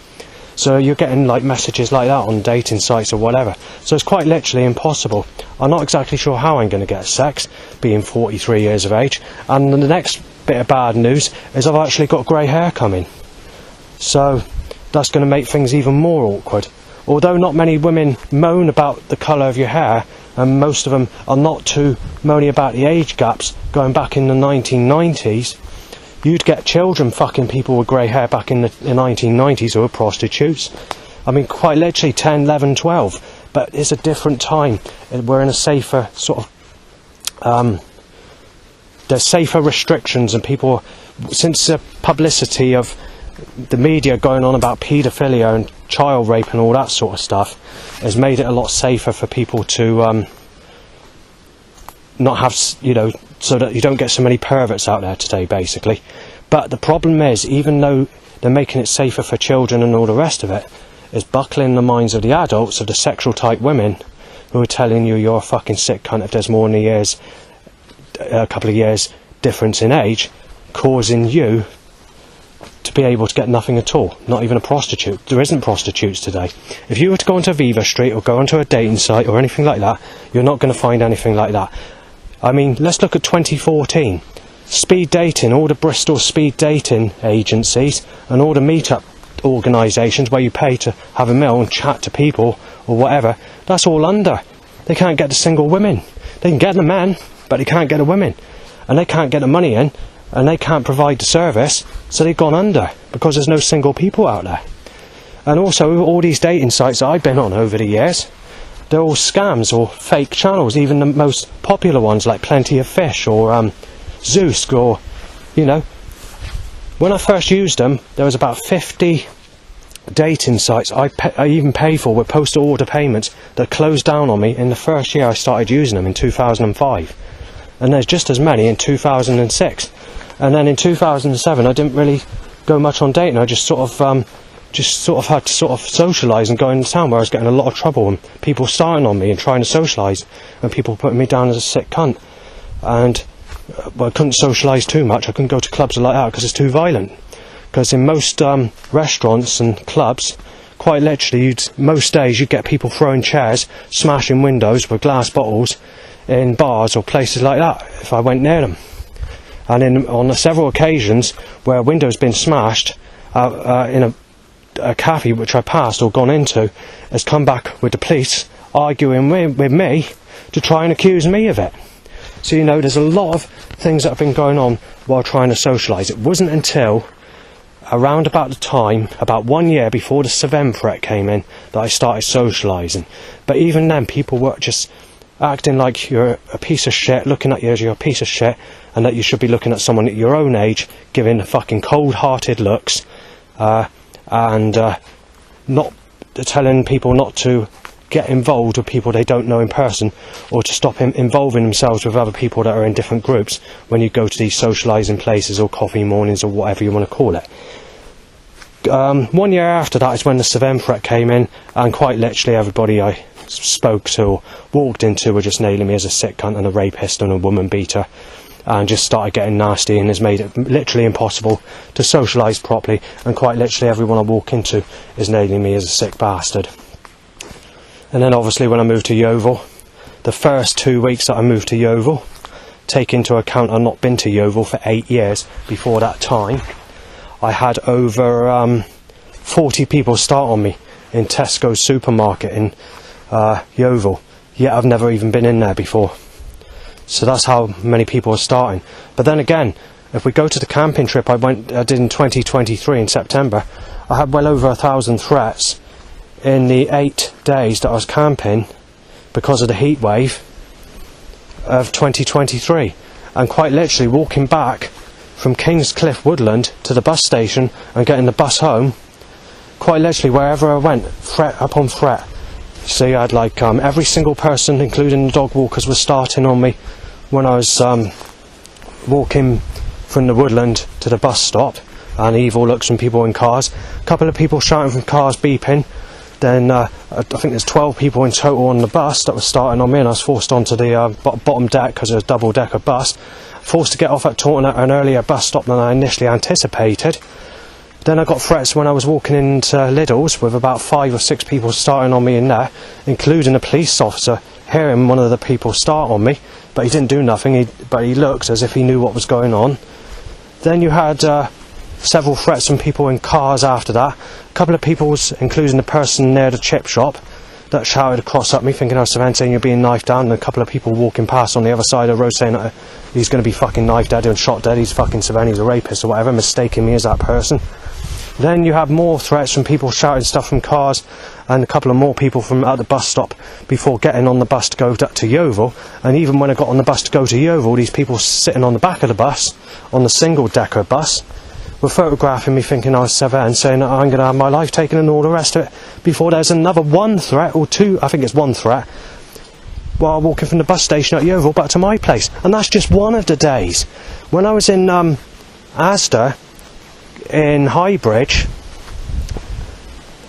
So you're getting like messages like that on dating sites or whatever. So it's quite literally impossible. I'm not exactly sure how I'm going to get sex, being 43 years of age. And the next bit of bad news is I've actually got grey hair coming. So that's going to make things even more awkward. Although not many women moan about the colour of your hair, and most of them are not too moany about the age gaps going back in the 1990s, you'd get children fucking people with grey hair back in the 1990s who were prostitutes. I mean, quite literally 10, 11, 12. But it's a different time. We're in a safer sort of... there's safer restrictions, and people... Since the publicity of the media going on about paedophilia and child rape and all that sort of stuff has made it a lot safer for people to not have, you know, so that you don't get so many perverts out there today, basically. But the problem is, even though they're making it safer for children and all the rest of it, is buckling the minds of the adults, of the sexual type women, who are telling you you're a fucking sick cunt if there's more than a couple of years difference in age, causing you to be able to get nothing at all, not even a prostitute. There isn't prostitutes today. If you were to go onto Viva Street or go onto a dating site or anything like that, you're not going to find anything like that. I mean, let's look at 2014. Speed dating, all the Bristol speed dating agencies and all the meet-up organisations where you pay to have a meal and chat to people or whatever, that's all under. They can't get the single women. They can get the men, but they can't get the women. And they can't get the money in, and they can't provide the service, so they've gone under, because there's no single people out there. And also, all these dating sites that I've been on over the years, they're all scams or fake channels, even the most popular ones like Plenty of Fish or Zeus, or, you know. When I first used them, there was about 50 dating sites I even paid for with postal order payments that closed down on me in the first year I started using them in 2005. And there's just as many in 2006. And then in 2007 I didn't really go much on dating. I just sort of had to sort of socialise and go into town, where I was getting a lot of trouble and people starting on me and trying to socialise, and people putting me down as a sick cunt. And well, I couldn't socialise too much. I couldn't go to clubs like that because it's too violent. Because in most restaurants and clubs, quite literally, most days you'd get people throwing chairs, smashing windows with glass bottles in bars or places like that if I went near them. And on several occasions where a window's been smashed in a cafe which I passed or gone into, has come back with the police arguing with me to try and accuse me of it. So, you know, there's a lot of things that have been going on while trying to socialise. It wasn't until around about the time, about 1 year before the Savem threat came in, that I started socialising. But even then, people were just acting like you're a piece of shit, looking at you as you're a piece of shit, and that you should be looking at someone at your own age, giving fucking cold-hearted looks, and not telling people not to get involved with people they don't know in person, or to stop involving themselves with other people that are in different groups when you go to these socialising places or coffee mornings or whatever you want to call it. 1 year after that is when the Savem threat came in, and quite literally everybody I spoke to or walked into were just nailing me as a sick cunt and a rapist and a woman beater, and just started getting nasty, and has made it literally impossible to socialise properly, and quite literally everyone I walk into is nailing me as a sick bastard. And then obviously when I moved to Yeovil, the first 2 weeks that I moved to Yeovil, take into account I've not been to Yeovil for 8 years before that time, I had over 40 people start on me in Tesco's supermarket in Yeovil, yet I've never even been in there before. So that's how many people are starting. But then again, if we go to the camping trip I did in 2023 in September, I had well over 1,000 threats in the 8 days that I was camping because of the heat wave of 2023. And quite literally walking back from Kingscliff Woodland to the bus station and getting the bus home, quite literally wherever I went, threat upon threat. So you had like every single person, including the dog walkers, was starting on me when I was walking from the woodland to the bus stop, and evil looks from people in cars. A couple of people shouting from cars, beeping. Then I think there's 12 people in total on the bus that was starting on me, and I was forced onto the bottom deck because it was a double-decker bus. Forced to get off at Taunton at an earlier bus stop than I initially anticipated. Then I got threats when I was walking into Lidl's with about 5 or 6 people starting on me in there, including a police officer hearing one of the people start on me, but he didn't do nothing, but he looked as if he knew what was going on. Then you had several threats from people in cars after that. A couple of people, including the person near the chip shop, that shouted across at me thinking I was saying you're being knifed down, and a couple of people walking past on the other side of the road saying that he's going to be fucking knifed dead and shot dead, he's fucking Savannah, he's a rapist or whatever, mistaking me as that person. Then you have more threats from people shouting stuff from cars, and a couple of more people from at the bus stop before getting on the bus to go to Yeovil. And even when I got on the bus to go to Yeovil, these people sitting on the back of the bus, on the single-decker bus, were photographing me thinking I was Savannah, saying that I'm going to have my life taken and all the rest of it, before there's another one threat, or two, I think it's one threat, while walking from the bus station at Yeovil back to my place. And that's just one of the days. When I was in Asda, in Highbridge,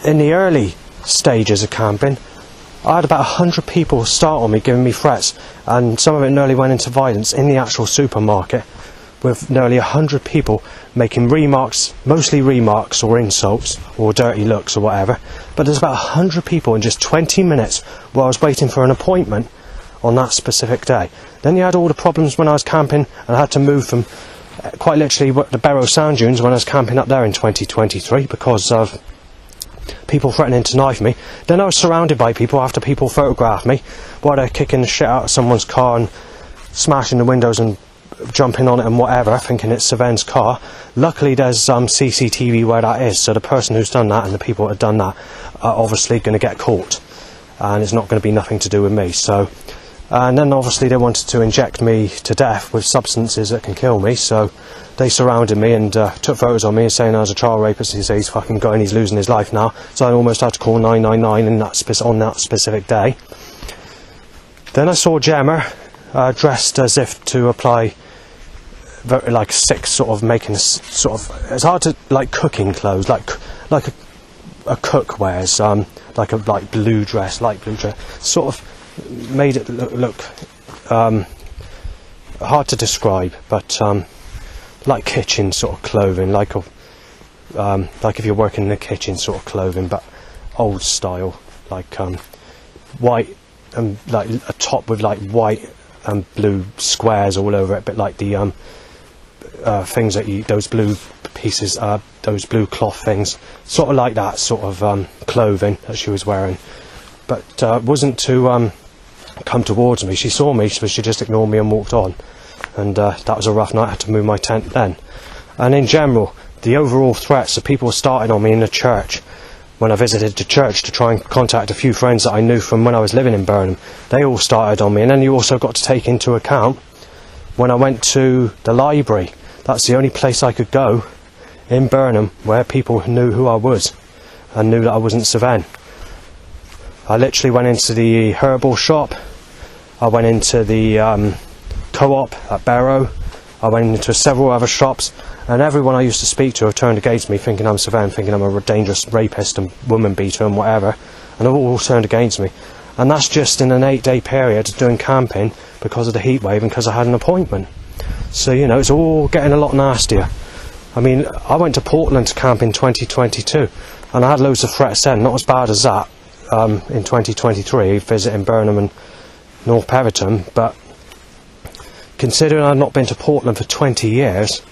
in the early stages of camping, I had about 100 people start on me giving me threats, and some of it nearly went into violence in the actual supermarket, with nearly 100 people making remarks, mostly remarks or insults or dirty looks or whatever. But there's about 100 people in just 20 minutes while I was waiting for an appointment on that specific day. Then you had all the problems when I was camping and I had to move from quite literally the Barrow Sand Dunes when I was camping up there in 2023 because of people threatening to knife me. Then I was surrounded by people after people photographed me while they're kicking the shit out of someone's car and smashing the windows and jumping on it and whatever, thinking it's Savannah's car. Luckily there's CCTV where that is, so the person who's done that and the people that have done that are obviously going to get caught, and it's not going to be nothing to do with me. So, and then obviously they wanted to inject me to death with substances that can kill me, so they surrounded me and took photos on me and saying I was a child rapist. He said he's fucking going, he's losing his life now. So I almost had to call 999 on that specific day. Then I saw Gemma dressed as if to apply very, like sick, sort of making sort of, it's hard to, like cooking clothes, like a cook wears, like a light blue dress, sort of made it look hard to describe, but like kitchen sort of clothing, like if you're working in the kitchen sort of clothing, but old style, like white and like a top with like white and blue squares all over it, a bit like the things that those blue pieces, those blue cloth things, sort of like that sort of clothing that she was wearing, but wasn't to come towards me. She saw me, so she just ignored me and walked on, and that was a rough night. I had to move my tent then. And in general, the overall threats that people started on me in the church, when I visited the church to try and contact a few friends that I knew from when I was living in Burnham, they all started on me. And then you also got to take into account when I went to the library. That's the only place I could go in Burnham where people knew who I was and knew that I wasn't Savannah. I literally went into the herbal shop, I went into the co-op at Barrow, I went into several other shops, and everyone I used to speak to turned against me, thinking I'm Savannah, thinking I'm a dangerous rapist and woman beater and whatever, and they all turned against me. And that's just in an 8-day period doing camping because of the heat wave and because I had an appointment. So, you know, it's all getting a lot nastier. I mean, I went to Portland to camp in 2022, and I had loads of threats then, not as bad as that in 2023, visiting Burnham and North Petherton, but considering I'd not been to Portland for 20 years,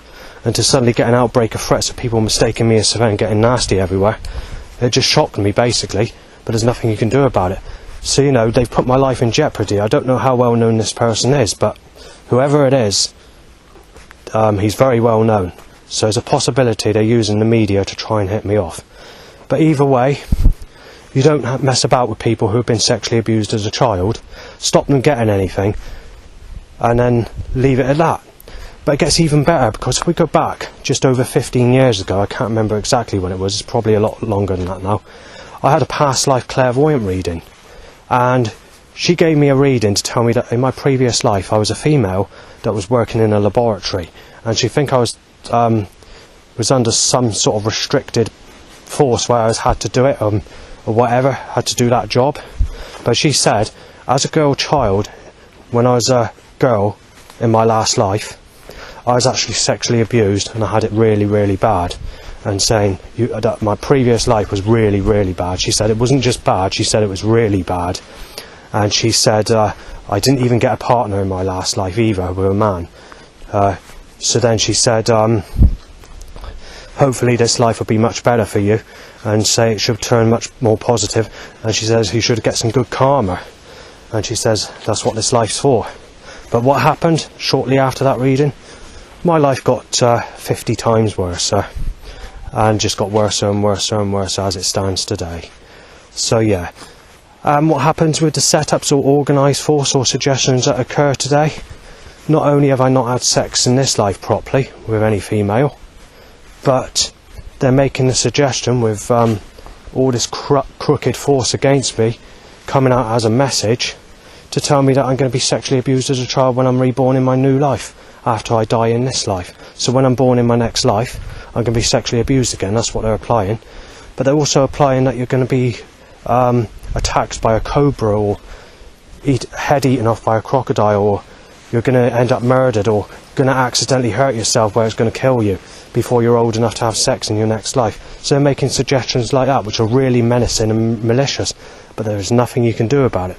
and to suddenly get an outbreak of threats of people mistaking me as Savannah, getting nasty everywhere, it just shocked me basically, but there's nothing you can do about it. So, you know, they've put my life in jeopardy. I don't know how well known this person is, but whoever it is, he's very well known. So there's a possibility they're using the media to try and hit me off. But either way, you don't mess about with people who have been sexually abused as a child, stop them getting anything, and then leave it at that. But it gets even better, because if we go back just over 15 years ago, I can't remember exactly when it was, it's probably a lot longer than that now, I had a past life clairvoyant reading, and she gave me a reading to tell me that in my previous life I was a female that was working in a laboratory, and she think I was under some sort of restricted force where I had to do it, or whatever, had to do that job. But she said, as a girl child, when I was a girl in my last life, I was actually sexually abused, and I had it really, really bad, and saying that my previous life was really, really bad. She said it wasn't just bad, she said it was really bad. And she said I didn't even get a partner in my last life either, with a man. So then she said, hopefully this life will be much better for you, and say it should turn much more positive, and she says you should get some good karma, and she says that's what this life's for. But what happened shortly after that reading? My life got 50 times worse, and just got worse and worse and worse as it stands today. So yeah, what happens with the setups or organised force or suggestions that occur today? Not only have I not had sex in this life properly with any female, but they're making the suggestion with all this crooked force against me coming out as a message to tell me that I'm going to be sexually abused as a child when I'm reborn in my new life after I die in this life. So when I'm born in my next life, I'm going to be sexually abused again. That's what they're applying. But they're also applying that you're going to be attacked by a cobra, or head eaten off by a crocodile, or you're going to end up murdered, or going to accidentally hurt yourself where it's going to kill you before you're old enough to have sex in your next life. So they're making suggestions like that, which are really menacing and malicious, but there is nothing you can do about it.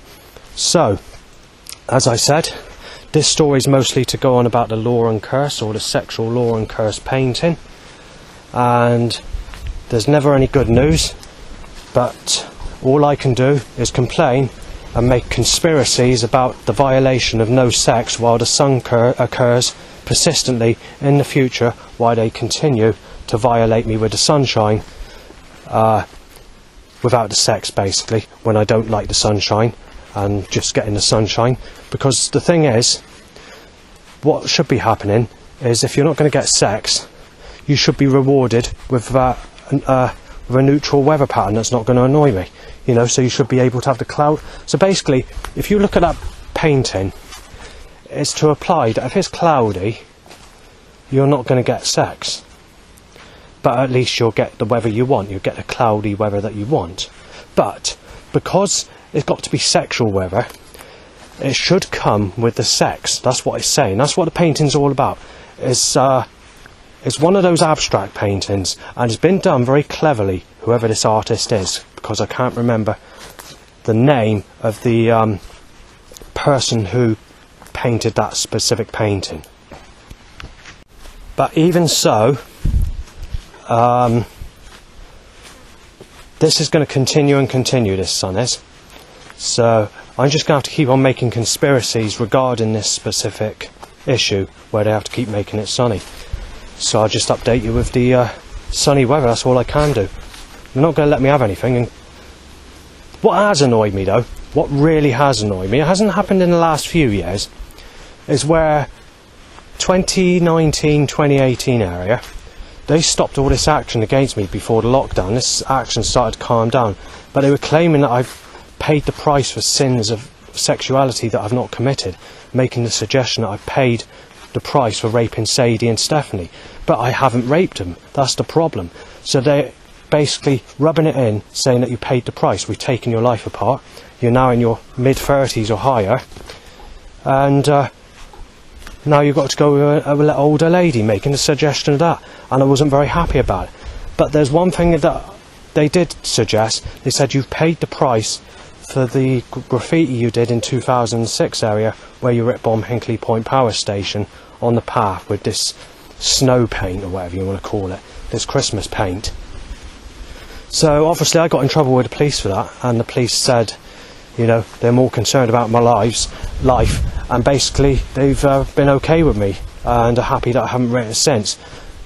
So, as I said, this story is mostly to go on about the law and curse, or the sexual law and curse painting, and there's never any good news, but all I can do is complain and make conspiracies about the violation of no sex while the sun occurs persistently in the future, while they continue to violate me with the sunshine, without the sex basically, when I don't like the sunshine and just getting the sunshine. Because the thing is, what should be happening is, if you're not going to get sex, you should be rewarded with a neutral weather pattern that's not going to annoy me, you know. So you should be able to have the cloud. So basically, if you look at that painting, it's to apply that if it's cloudy, you're not going to get sex, but at least you'll get the weather you want. You'll get the cloudy weather that you want. But because it's got to be sexual weather, it should come with the sex. That's what it's saying. That's what the painting's all about. It's one of those abstract paintings, and it's been done very cleverly, whoever this artist is, because I can't remember the name of the person who painted that specific painting. But even so, this is going to continue and continue, this sun is. So I'm just going to have to keep on making conspiracies regarding this specific issue, where they have to keep making it sunny. So I'll just update you with the sunny weather. That's all I can do. They're not going to let me have anything. And what has annoyed me though, what really has annoyed me, it hasn't happened in the last few years, is where 2019, 2018 area, they stopped all this action against me before the lockdown. This action started to calm down, but they were claiming that I've paid the price for sins of sexuality that I've not committed, making the suggestion that I've paid the price for raping Sadie and Stephanie, but I haven't raped them. That's the problem. So they're basically rubbing it in, saying that you paid the price. We've taken your life apart. You're now in your mid-30s or higher, and now you've got to go with an older lady, making a suggestion of that, and I wasn't very happy about it. But there's one thing that they did suggest. They said you've paid the price for the graffiti you did in 2006 area, where you ripped bomb Hinkley Point Power Station on the path with this snow paint, or whatever you want to call it, this Christmas paint. So obviously I got in trouble with the police for that, and the police said, you know, they're more concerned about my life, and basically they've been okay with me and are happy that I haven't written it since.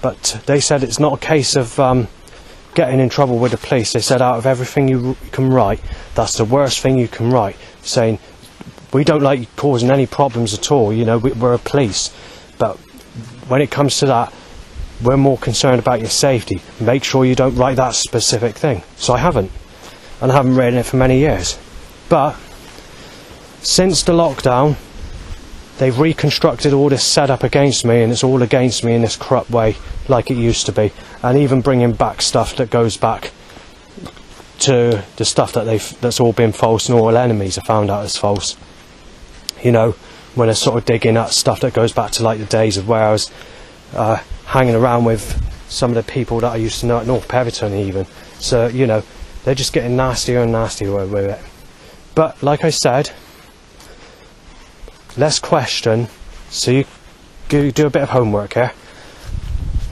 But they said it's not a case of getting in trouble with the police. They said out of everything you can write, that's the worst thing you can write, saying we don't like you causing any problems at all, you know, we're a police, but when it comes to that, we're more concerned about your safety. Make sure you don't write that specific thing. So I haven't, and I haven't written it for many years. But since the lockdown, they've reconstructed all this setup against me, and it's all against me in this corrupt way, like it used to be, and even bringing back stuff that goes back to the stuff that's all been false, and all enemies are found out as false. You know, when they're sort of digging at stuff that goes back to like the days of where I was hanging around with some of the people that I used to know at North Petherton even. So, you know, they're just getting nastier and nastier with it. But like I said, less question, so you do a bit of homework here.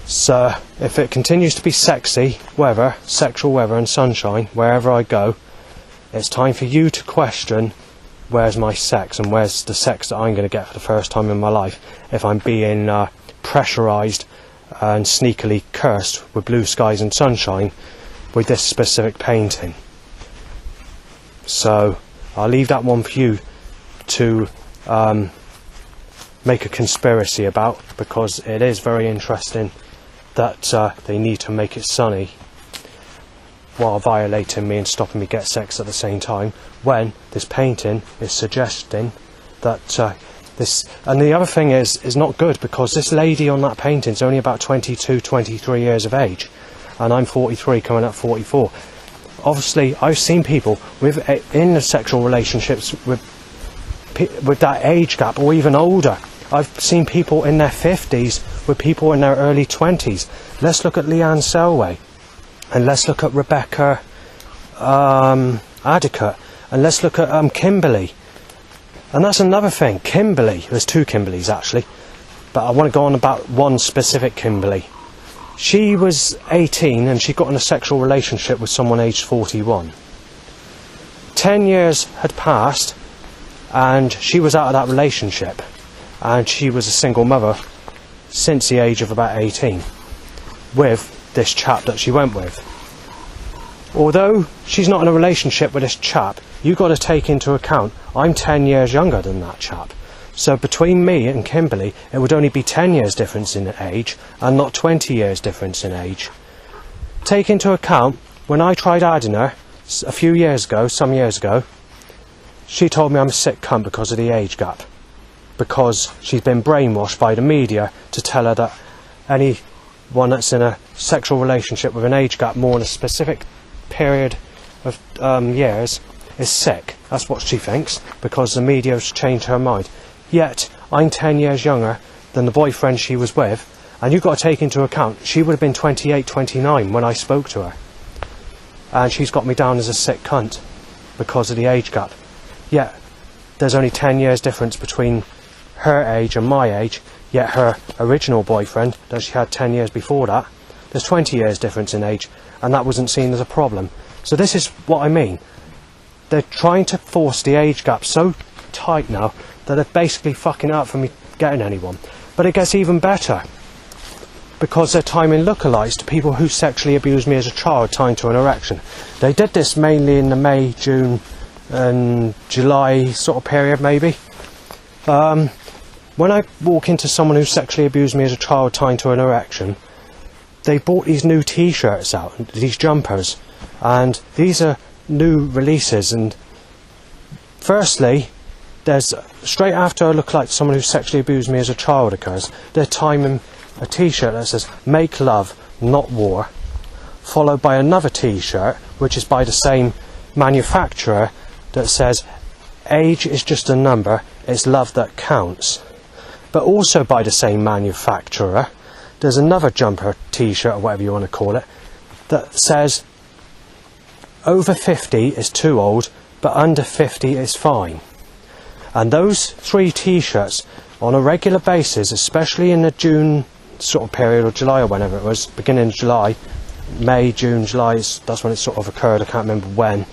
So if it continues to be sexy weather, sexual weather and sunshine wherever I go, it's time for you to question where's my sex, and where's the sex that I'm going to get for the first time in my life if I'm being pressurised and sneakily cursed with blue skies and sunshine with this specific painting. So I'll leave that one for you to make a conspiracy about, because it is very interesting that they need to make it sunny while violating me and stopping me get sex at the same time, when this painting is suggesting that this. And the other thing is not good, because this lady on that painting is only about 22, 23 years of age, and I'm 43 coming up 44. Obviously I've seen people in sexual relationships with that age gap, or even older. I've seen people in their 50s with people in their early 20s. Let's look at Leanne Selway, and let's look at Rebecca Adicott, and let's look at Kimberly. And that's another thing, Kimberly. There's two Kimberleys actually, but I want to go on about one specific Kimberly. She was 18 and she got in a sexual relationship with someone aged 41. 10 years had passed and she was out of that relationship, and she was a single mother since the age of about 18 with this chap that she went with. Although she's not in a relationship with this chap, you've got to take into account I'm 10 years younger than that chap. So between me and Kimberly, it would only be 10 years difference in age and not 20 years difference in age. Take into account, when I tried adding her a few years ago, some years ago, she told me I'm a sick cunt because of the age gap. Because she's been brainwashed by the media to tell her that anyone that's in a sexual relationship with an age gap more than a specific period of years is sick. That's what she thinks, because the media's changed her mind. Yet I'm 10 years younger than the boyfriend she was with, and you've got to take into account she would have been 28, 29 when I spoke to her, and she's got me down as a sick cunt because of the age gap. Yet there's only 10 years difference between her age and my age, yet her original boyfriend that she had 10 years before that, there's 20 years difference in age, and that wasn't seen as a problem. So this is what I mean. They're trying to force the age gap so tight now that they're basically fucking up for me getting anyone. But it gets even better, because they're timing lookalikes to people who sexually abused me as a child tying to an erection. They did this mainly in the May, June and July sort of period maybe. When I walk into someone who sexually abused me as a child tying to an erection, they bought these new t-shirts out, these jumpers, and these are new releases. And firstly, there's straight after a lookalike to someone who sexually abused me as a child occurs, they're timing a t-shirt that says "Make love, not war," followed by another t-shirt which is by the same manufacturer that says "Age is just a number, it's love that counts." But also by the same manufacturer, there's another jumper t-shirt, or whatever you want to call it, that says "Over 50 is too old, but under 50 is fine." And those three t-shirts on a regular basis, especially in the June sort of period, or July, or whenever it was, beginning of July, May, June, July, that's when it sort of occurred, I can't remember when,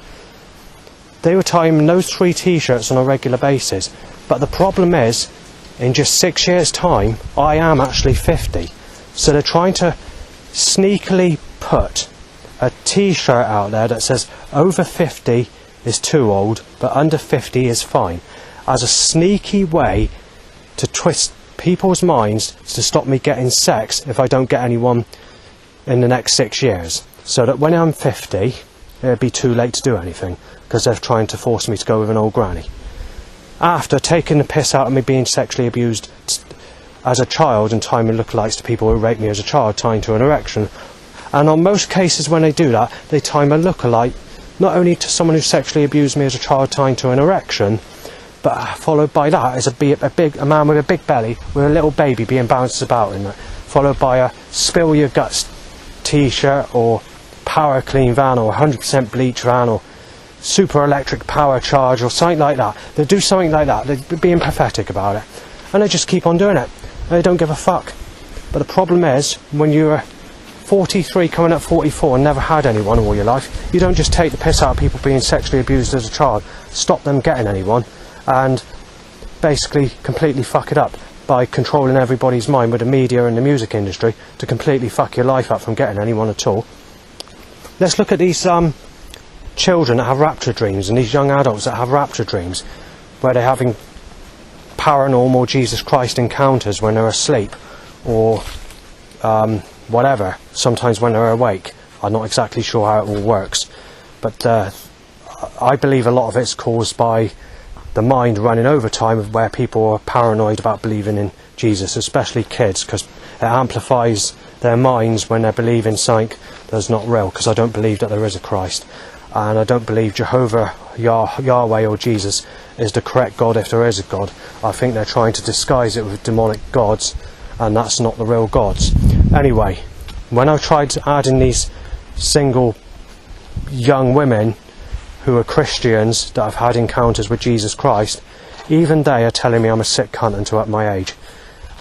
they were timing those three t-shirts on a regular basis. But the problem is, in just 6 years' time, I am actually 50. So they're trying to sneakily put a t-shirt out there that says over 50 is too old, but under 50 is fine, as a sneaky way to twist people's minds to stop me getting sex if I don't get anyone in the next 6 years. So that when I'm 50, it'd be too late to do anything, because they're trying to force me to go with an old granny. After taking the piss out of me being sexually abused as a child and timing lookalikes to people who raped me as a child, tying to an erection. And on most cases when they do that, they time a lookalike not only to someone who sexually abused me as a child tying to an erection, but followed by that is a man with a big belly with a little baby being bounced about in it, followed by a spill your guts t-shirt or power clean van or 100% bleach van or super electric power charge or something like that. They do something like that, they're being pathetic about it, and they just keep on doing it. They don't give a fuck. But the problem is, when you're 43 coming up 44 and never had anyone all your life, you don't just take the piss out of people being sexually abused as a child, stop them getting anyone, and basically completely fuck it up by controlling everybody's mind with the media and the music industry to completely fuck your life up from getting anyone at all. Let's look at these children that have rapture dreams, and these young adults that have rapture dreams where they're having paranormal Jesus Christ encounters when they're asleep, or whatever, sometimes when they're awake. I'm not exactly sure how it all works, but I believe a lot of it's caused by the mind running overtime, of where people are paranoid about believing in Jesus, especially kids, because it amplifies their minds when they're believing something that's not real, because I don't believe that there is a Christ, and I don't believe Jehovah, Yahweh or Jesus is the correct God if there is a God. I think they're trying to disguise it with demonic gods, and that's not the real gods. Anyway, when I tried adding these single young women who are Christians that have had encounters with Jesus Christ, even they are telling me I'm a sick cunt until at my age,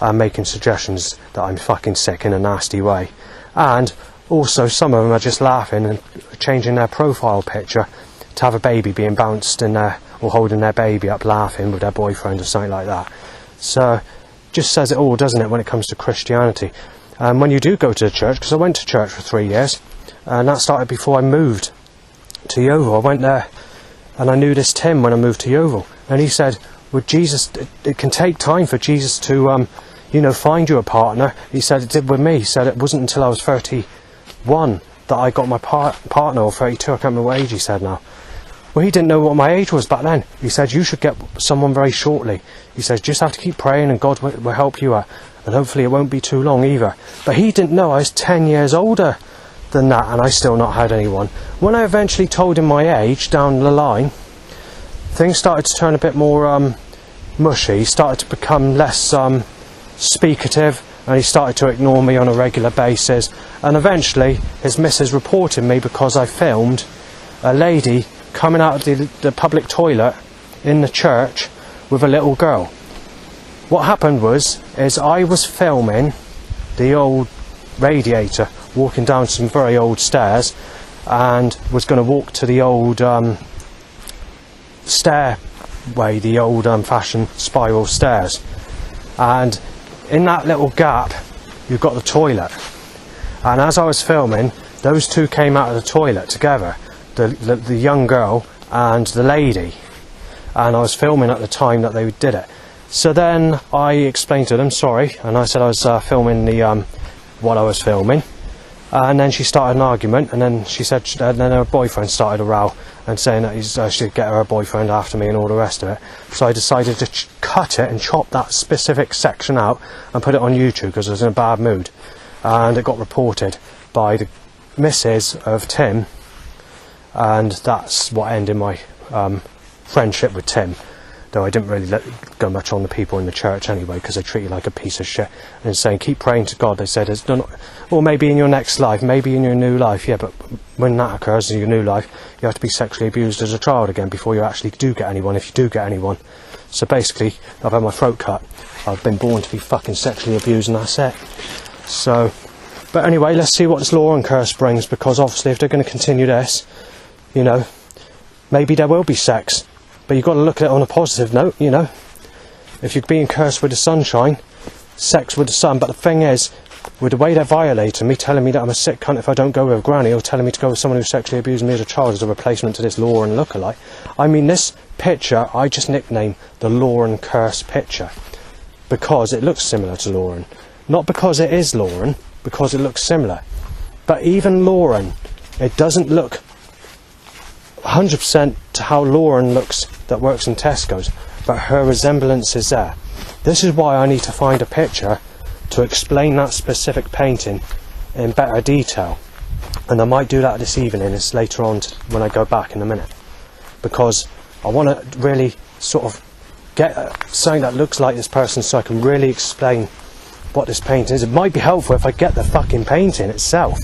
and making suggestions that I'm fucking sick in a nasty way. And also some of them are just laughing and changing their profile picture to have a baby being bounced in there, or holding their baby up laughing with their boyfriend or something like that. So just says it all, doesn't it, when it comes to Christianity. And when you do go to the church, because I went to church for 3 years, and that started before I moved to Yeovil. I went there and I knew this Tim when I moved to Yeovil, and he said, with Jesus, it can take time for Jesus to find you a partner. He said it did with me. He said it wasn't until I was 31 that I got my partner, or 32, I can't remember what age he said now. Well, he didn't know what my age was back then. He said, you should get someone very shortly. He says, just have to keep praying and God will help you out, and hopefully it won't be too long either. But he didn't know I was 10 years older than that, and I still not had anyone. When I eventually told him my age down the line, things started to turn a bit more mushy. He started to become less speakative, and he started to ignore me on a regular basis. And eventually his missus reported me because I filmed a lady coming out of the public toilet in the church with a little girl. What happened was I was filming the old radiator walking down some very old stairs, and was going to walk to the old stairway, the old fashioned spiral stairs, and in that little gap you've got the toilet, and as I was filming, those two came out of the toilet together, the young girl and the lady, and I was filming at the time that they did it. So then I explained to them, sorry, and I said I was filming the what I was filming, and then she started an argument, and then she said, and then her boyfriend started a row and saying that she'd get her boyfriend after me and all the rest of it. So I decided to cut it and chop that specific section out and put it on YouTube, because I was in a bad mood, and it got reported by the missus of Tim, and that's what ended my friendship with Tim, though I didn't really go much on the people in the church anyway, because they treat you like a piece of shit, and saying keep praying to God. They said it's not, or maybe in your next life, maybe in your new life, yeah, but when that occurs in your new life, you have to be sexually abused as a child again before you actually do get anyone, if you do get anyone. So basically, I've had my throat cut, I've been born to be fucking sexually abused, and that's it. So, but anyway, let's see what this law and curse brings, because obviously if they're going to continue this, you know, maybe there will be sex, but you've got to look at it on a positive note, you know. If you're being cursed with the sunshine, sex with the sun. But the thing is, with the way they're violating me, telling me that I'm a sick cunt if I don't go with Granny, or telling me to go with someone who sexually abused me as a child as a replacement to this Lauren lookalike. I mean, this picture I just nicknamed the Lauren Curse picture because it looks similar to Lauren. Not because it is Lauren, because it looks similar. But even Lauren, it doesn't look 100% to how Lauren looks that works in Tesco's, but her resemblance is there. This is why I need to find a picture to explain that specific painting in better detail, and I might do that this evening. It's later on when I go back in a minute, because I want to really sort of get something that looks like this person so I can really explain what this painting is. It might be helpful if I get the fucking painting itself,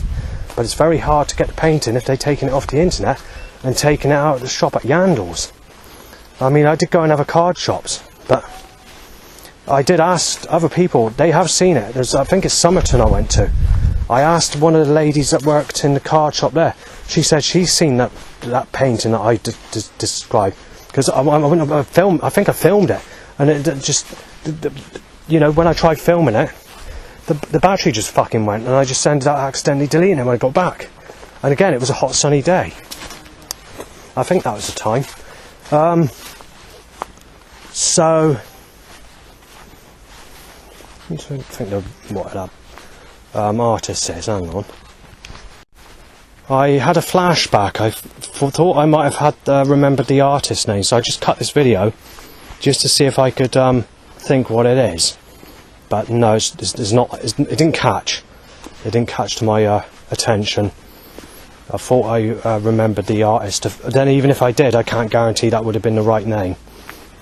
but it's very hard to get the painting if they're taking it off the internet and taking it out of the shop at Yandles. I mean, I did go in other card shops, but I did ask other people. They have seen it. I think it's Somerton I went to. I asked one of the ladies that worked in the card shop there. She said she's seen that painting that I described, because I think I filmed it, and it just, you know, when I tried filming it, the battery just fucking went, and I just ended up accidentally deleting it when I got back. And again, it was a hot sunny day. I think that was the time. So I don't think what that artist says. Hang on. I had a flashback. I thought I might have had remembered the artist's name, so I just cut this video just to see if I could think what it is. But no, it's not. It didn't catch. It didn't catch to my attention. I thought I remembered the artist. Then even if I did, I can't guarantee that would have been the right name.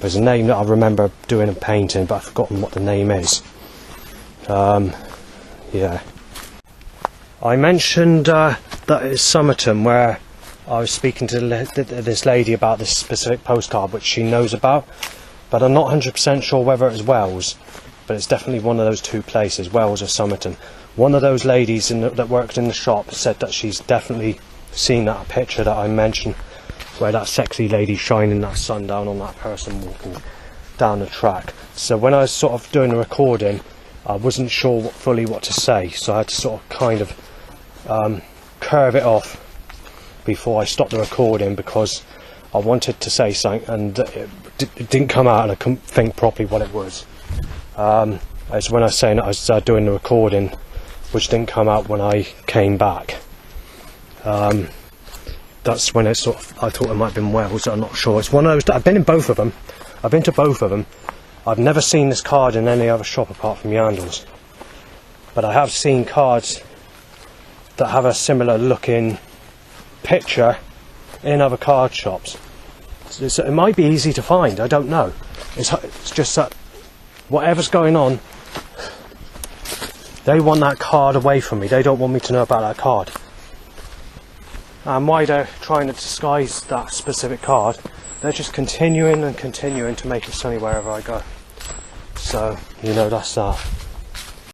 There's a name that I remember doing a painting, but I've forgotten what the name is. Yeah. I mentioned that it's Somerton, where I was speaking to this lady about this specific postcard which she knows about, but I'm not 100% sure whether it's Wells, but it's definitely one of those two places, Wells or Somerton. One of those ladies that worked in the shop said that she's definitely seen that picture that I mentioned, where that sexy lady shining that sun down on that person walking down the track. So when I was sort of doing the recording, I wasn't sure fully what to say, so I had to sort of kind of curve it off before I stopped the recording, because I wanted to say something and it didn't come out and I couldn't think properly what it was. As when I was saying that I was doing the recording, which didn't come out when I came back. That's when it sort of, I thought it might have been Wales. I'm not sure. It's one of those. I've been in both of them. I've been to both of them. I've never seen this card in any other shop apart from Yandles, but I have seen cards that have a similar looking picture in other card shops. So it might be easy to find. I don't know. It's just that whatever's going on, they want that card away from me. They don't want me to know about that card. And why they're trying to disguise that specific card, they're just continuing and continuing to make it sunny wherever I go. So, you know, that's that.